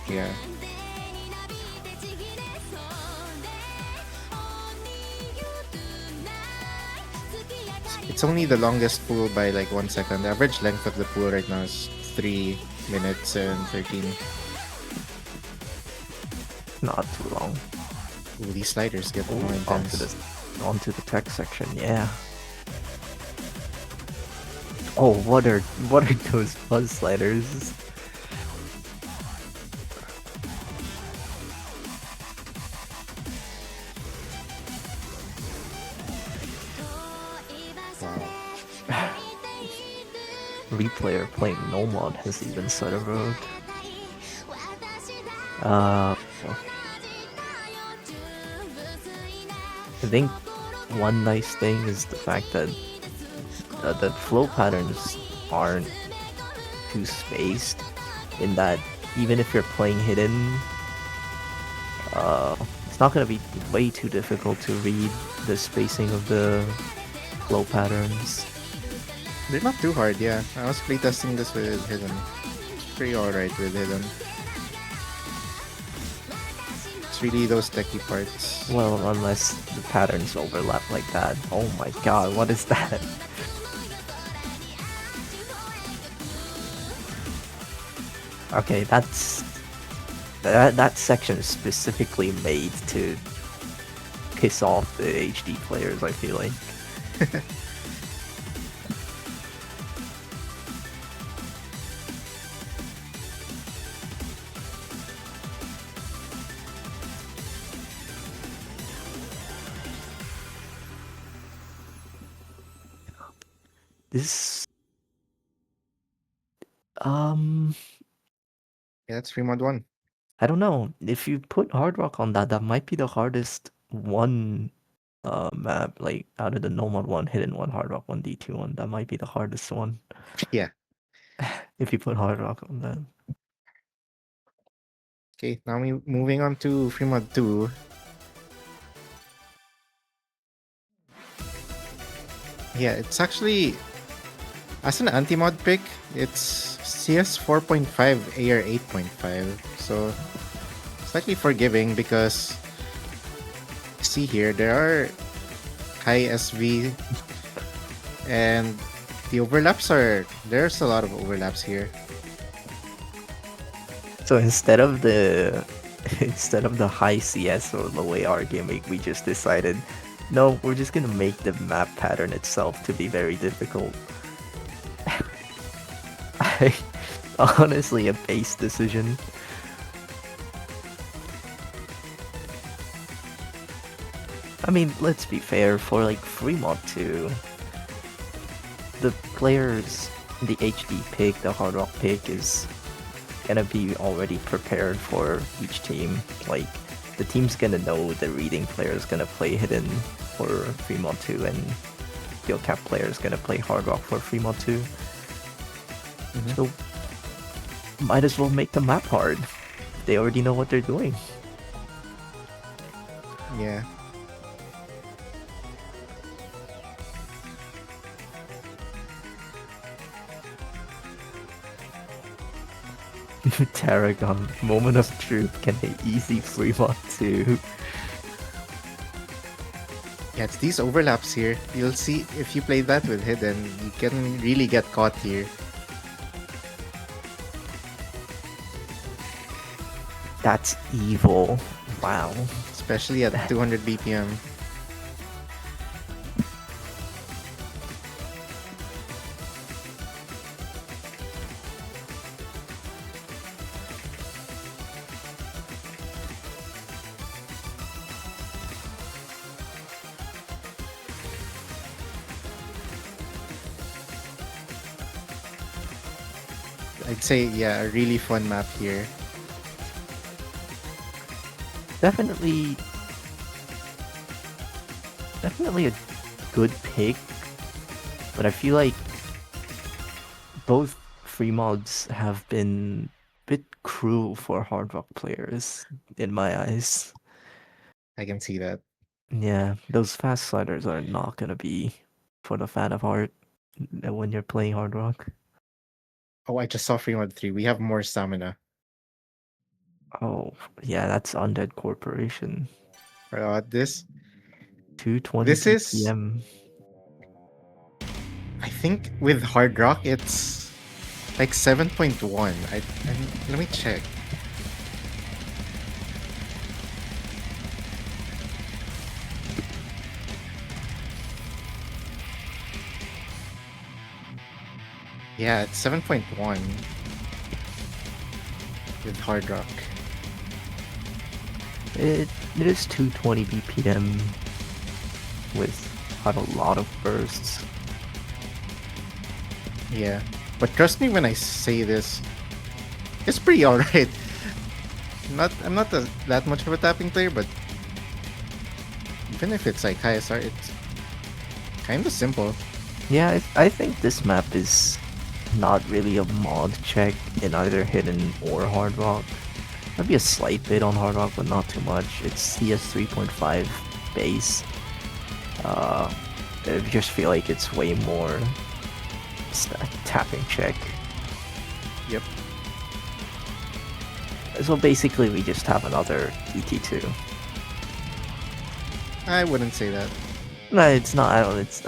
Yeah. It's only the longest pool by like 1 second. The average length of the pool right now is 3 minutes and 13. Not too long. Ooh, these sliders get Ooh, more intense. onto the tech section, yeah. Oh, what are those fuzz sliders? Wow. Replayer playing no mod has even set a road. Uh, I think one nice thing is the fact that the flow patterns aren't too spaced, in that even if you're playing hidden, it's not gonna be way too difficult to read the spacing of the flow patterns. They're not too hard, yeah. I was playtesting this with Hidden. It's pretty alright with Hidden. It's really those techie parts. Well, unless the patterns overlap like that. Oh my god, what is that? Okay, that section is specifically made to piss off the HD players, I feel like. This um Yeah, that's free mod 1. I don't know. If you put hard rock on that, that might be the hardest one map, like out of the Nomad one, Hidden one, Hard Rock one, D2 one, that might be the hardest one Yeah. if you put Hard Rock on that. Okay, now we moving on to Fremont 2. Yeah, it's actually, as an anti-mod pick, it's CS 4.5 AR 8.5. So slightly forgiving because see here there are high SV and the overlaps are, there's a lot of overlaps here. So instead of the instead of the high CS or low AR gimmick, we just decided, no, we're just gonna make the map pattern itself to be very difficult. I honestly a base decision. I mean, let's be fair, for like Fremont 2, the players, the HD pick, the Hard Rock pick is gonna be already prepared for each team. Like, the team's gonna know the reading player is gonna play Hidden for Fremont 2 and Steel Cap player is gonna play Hard Rock for Fremont 2. So, might as well make the map hard. They already know what they're doing. Yeah. Tarragon, moment of truth, can they easy Fremont 2? Yeah, it's these overlaps here. You'll see if you play that with Hidden, you can really get caught here. That's evil. Wow. Especially at 200 BPM. I'd say, yeah, a really fun map here. Definitely a good pick, but I feel like both free mods have been a bit cruel for Hard Rock players, in my eyes. I can see that. Yeah, those fast sliders are not gonna be for the fan of heart when you're playing Hard Rock. Oh, I just saw Fremont 3. We have more stamina. Oh, yeah, that's Undead Corporation. This 220 this is, BPM. I think with Hard Rock, it's like 7.1. Let me check. Yeah, it's 7.1 with Hard Rock. It is 220 BPM with quite a lot of bursts. Yeah, but trust me when I say this, it's pretty alright. I'm not that much of a tapping player, but even if it's like high SR, it's kind of simple. Yeah, I think this map is not really a mod check in either Hidden or Hard Rock. Maybe a slight bit on Hard Rock, but not too much. It's CS 3.5 base. I just feel like it's way more tapping check. Yep. So basically, we just have another ET2. I wouldn't say that. No, it's not. I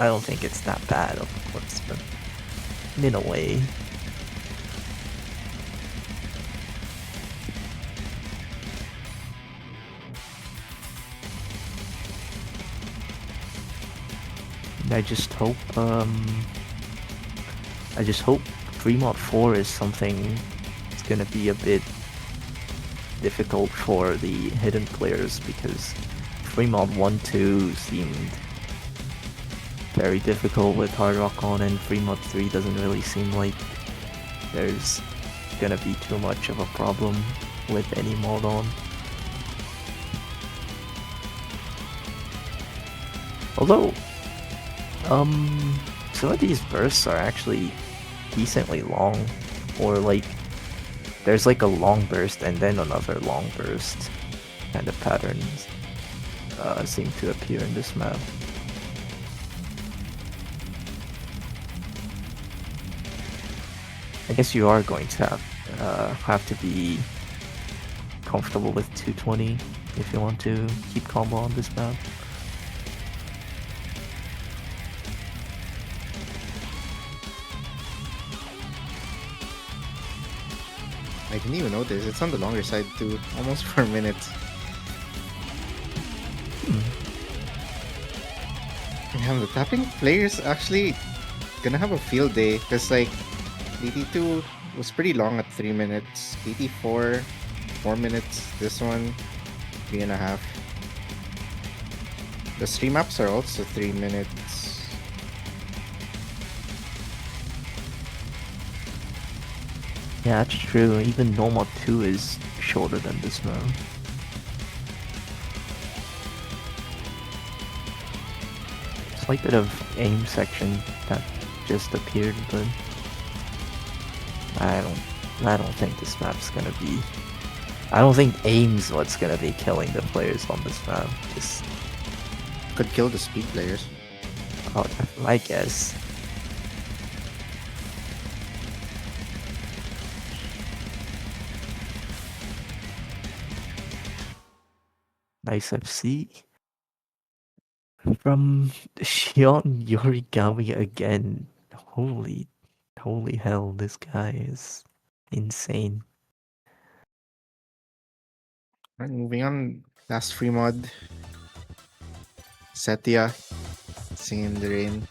don't think it's that bad, of course, but in a way. I just hope Fremont 4 is something that's gonna be a bit difficult for the Hidden players, because Fremont 1, 2 seemed very difficult with Hard Rock on, and Fremont 3 doesn't really seem like there's gonna be too much of a problem with any mod on. Although, some of these bursts are actually decently long, or like there's like a long burst and then another long burst kind of patterns seem to appear in this map. I guess you are going to have to be comfortable with 220 if you want to keep combo on this map. I didn't even notice. It's on the longer side too. Almost 4 minutes. Damn, the tapping players actually gonna have a field day. Because, like, DT2 was pretty long at 3 minutes. DT4, 4 minutes. This one, 3.5. The stream maps are also 3 minutes. Yeah, that's true. Even normal 2 is shorter than this map. Slight bit of aim section that just appeared, but I don't think this map's gonna be. I don't think aim's what's gonna be killing the players on this map. Just Could kill the speed players. oh, I guess. Nice FC from Shion Yorigami again. Holy hell, this guy is insane. Right, moving on. Last free mod. Setia. Singing in the Rain.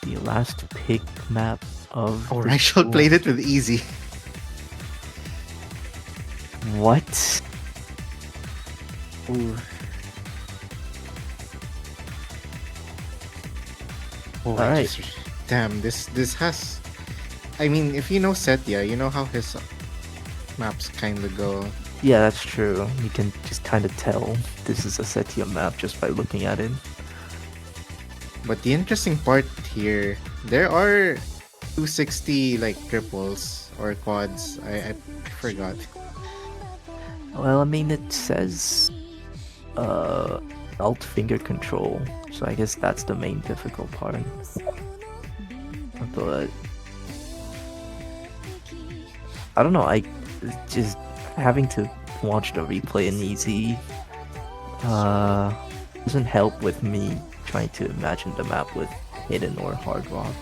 The last pick map of Oh, the Rachel tour. played it with easy. What? Ooh. Oh, All right. Damn, this has. I mean, if you know Setia, you know how his maps kind of go. Yeah, that's true. You can just kind of tell this is a Setia map just by looking at it. But the interesting part here, there are 260 like triples or quads. I forgot. Well, I mean, it says alt finger control, so I guess that's the main difficult part. But I don't know. I just having to watch the replay in easy doesn't help with me trying to imagine the map with hidden or hard rock.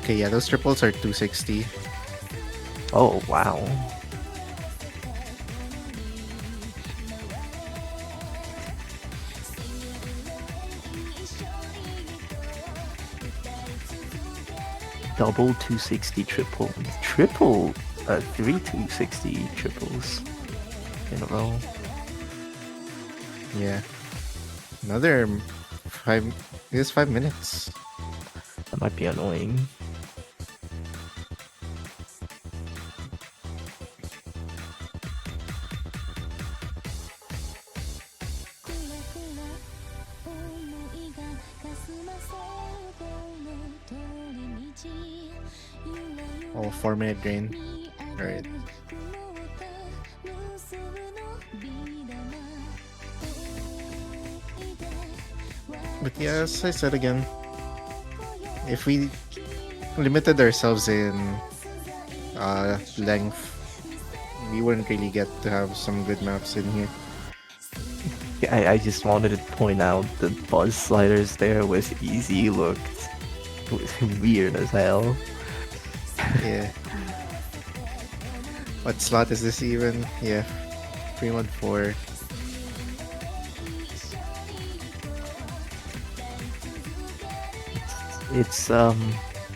Okay, yeah, those triples are 260. Oh wow. Double 260 triple. Three 260 triples in a row. Yeah. Another 5. It is 5 minutes. That might be annoying. Oh, 4 minute drain. Alright. But yeah, as I said again, if we limited ourselves in length, we wouldn't really get to have some good maps in here. I just wanted to point out the buzz sliders there with easy looked weird as hell. Yeah. What slot is this even? Yeah. 314.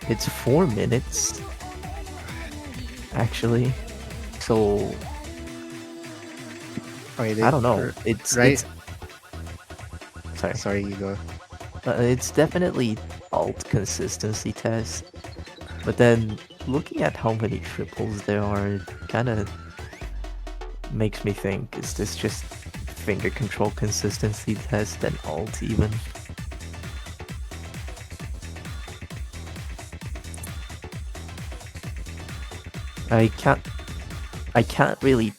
It's 4 minutes actually. So Okay, I don't know. It's right. Sorry. Sorry, you go. It's definitely alt consistency test. But then looking at how many triples there are, kind of makes me think, is this just finger control consistency test and alt even? I can't I can't really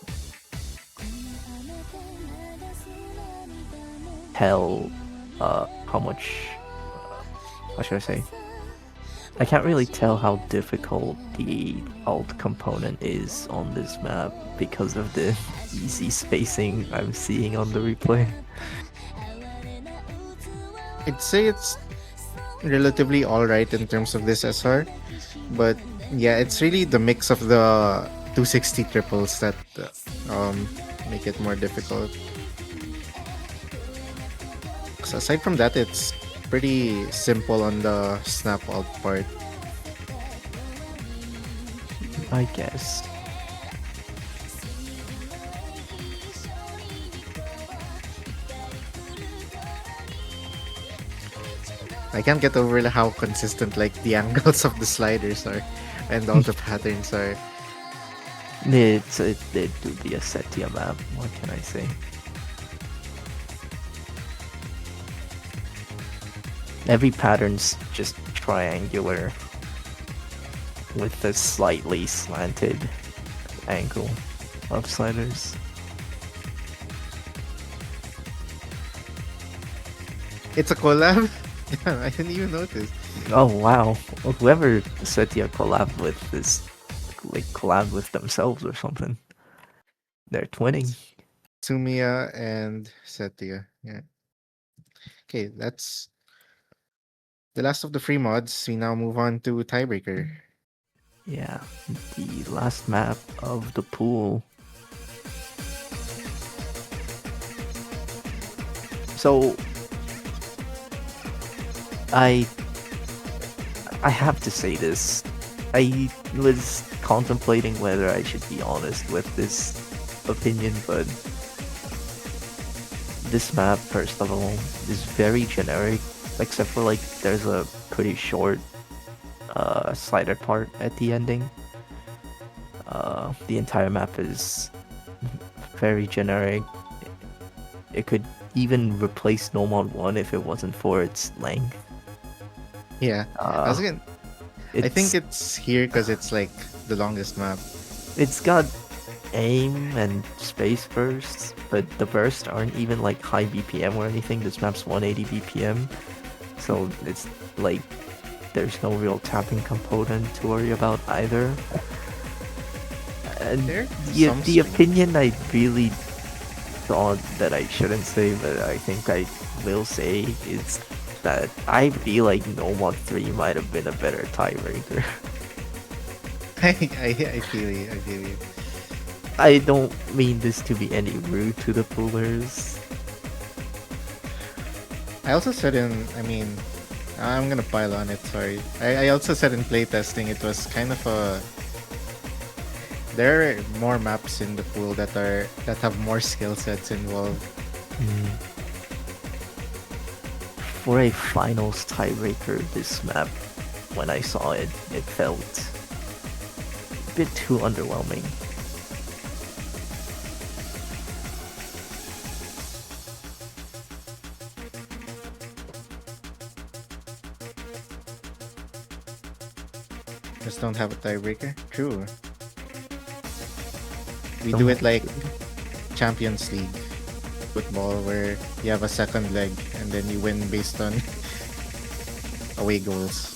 tell how much how should I say? I can't really tell how difficult the alt component is on this map because of the easy spacing I'm seeing on the replay. I'd say it's relatively alright in terms of this SR, but yeah, it's really the mix of the 260 triples that make it more difficult. 'Cause aside from that, it's pretty simple on the snap alt part. I guess. I can't get over how consistent like the angles of the sliders are and all the patterns are. It do be a Setia map, what can I say? Every pattern's just triangular with a slightly slanted angle of sliders. It's a collab? Yeah, I didn't even notice. Oh wow, whoever Setia collabed with is like collabed with themselves or something. They're twinning. Tsumiya and Setia. Yeah. Okay, that's the last of the free mods. We now move on to Tiebreaker. Yeah, the last map of the pool. So I have to say this. I was contemplating whether I should be honest with this opinion, but this map, first of all, is very generic, except for like there's a pretty short slider part at the ending. The entire map is very generic. It could even replace No Mod 1 if it wasn't for its length. Yeah. I was gonna, I think It's it's here because it's like the longest map. it's got aim and space bursts, but the bursts aren't even like high BPM or anything. This map's 180 BPM, so it's like there's no real tapping component to worry about either. And There the, some the swing. opinion I really thought that I shouldn't say, but I think I will say, is that I feel like No Mod 3 might have been a better tiebreaker. I feel you. I feel you. I don't mean this to be any rude to the poolers. I also said I'm gonna pile on it, sorry. I also said in playtesting it was kind of a there are more maps in the pool that have more skill sets involved. For a finals tiebreaker, this map, when I saw it, it felt a bit too underwhelming. Just don't have a tiebreaker. True. We do it like Champions League football where you have a second leg and then you win based on away goals.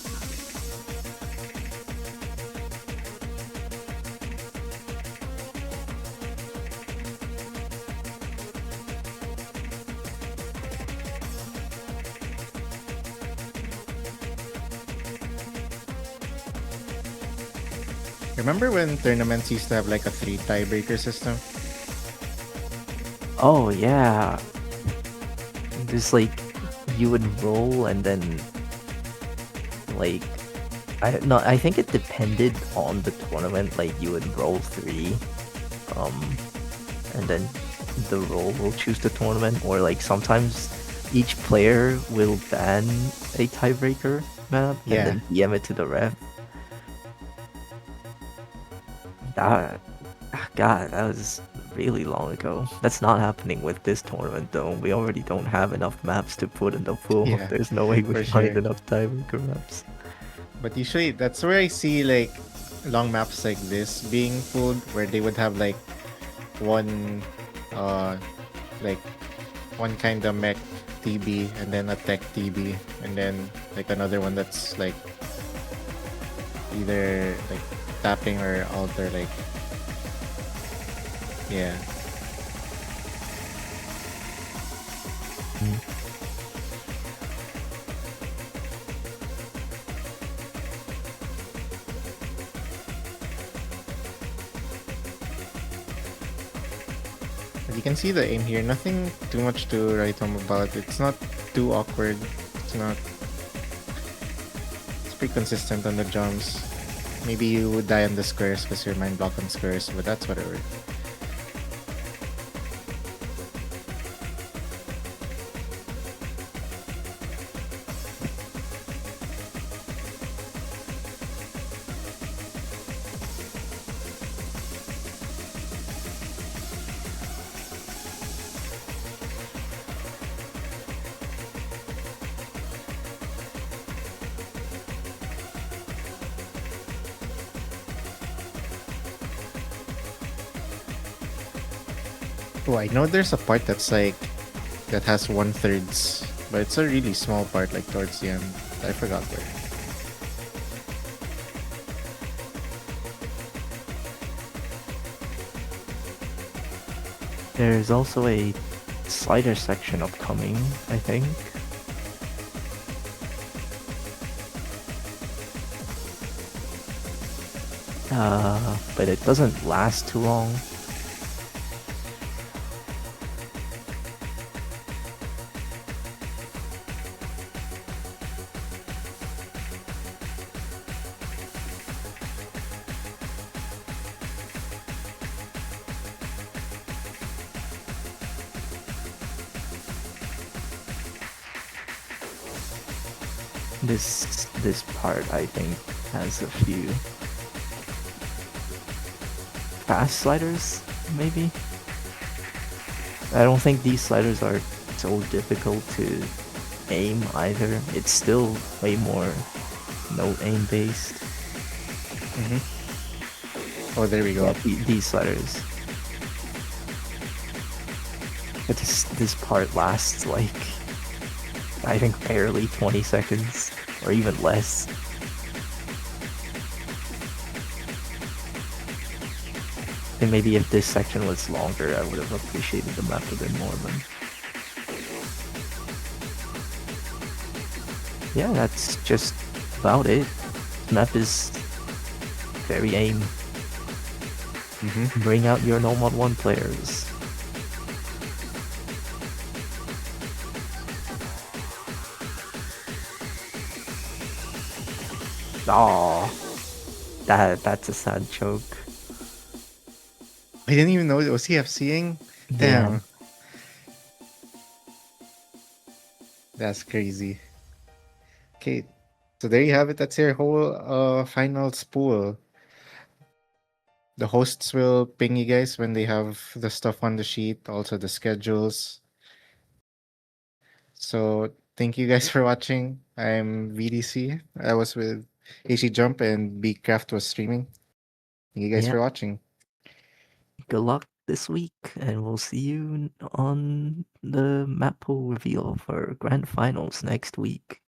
Remember when tournaments used to have like a 3 tiebreaker system? Oh yeah, just like you would roll and then like I think it depended on the tournament. Like you would roll 3, and then the roll will choose the tournament, or like sometimes each player will ban a tiebreaker map and Yeah. then DM it to the ref. That, God, that was really long ago. That's not happening with this tournament though. We already don't have enough maps to put in the pool. Yeah, There's no way we for find sure. enough tiebreaker maps. But usually that's where I see like long maps like this being pulled, where they would have one, uh, like one kind of mech TB and then a tech TB and then like another one that's like either like tapping or alter, like, yeah. Mm. But you can see the aim here. Nothing too much to write home about. It's not too awkward. It's not. It's pretty consistent on the jumps. Maybe you would die on the squares because you're mind block on squares, but that's whatever. Oh, I know there's a part that's like that has 1/3, but it's a really small part, like towards the end. I forgot where. There's also a slider section upcoming, I think. But it doesn't last too long. This part I think has a few fast sliders, maybe. I don't think these sliders are so difficult to aim either. It's still way more note aim based. Oh, there we Yeah, go. these sliders. But this part lasts like I think barely 20 seconds or even less. And maybe if this section was longer, I would have appreciated the map a bit more, but yeah, that's just about it. Map is very aim. Bring out your No Mod 1 players. Aw, that's a sad joke. I didn't even know it was CFCing. Yeah. Damn. That's crazy. Okay, so there you have it. That's your whole final spool. The hosts will ping you guys when they have the stuff on the sheet, also the schedules. So thank you guys for watching. I'm VDC. I was with AC Jump and B Craft was streaming. Thank you guys Yeah. for watching. Good luck this week, and we'll see you on the Mappool reveal for Grand Finals next week.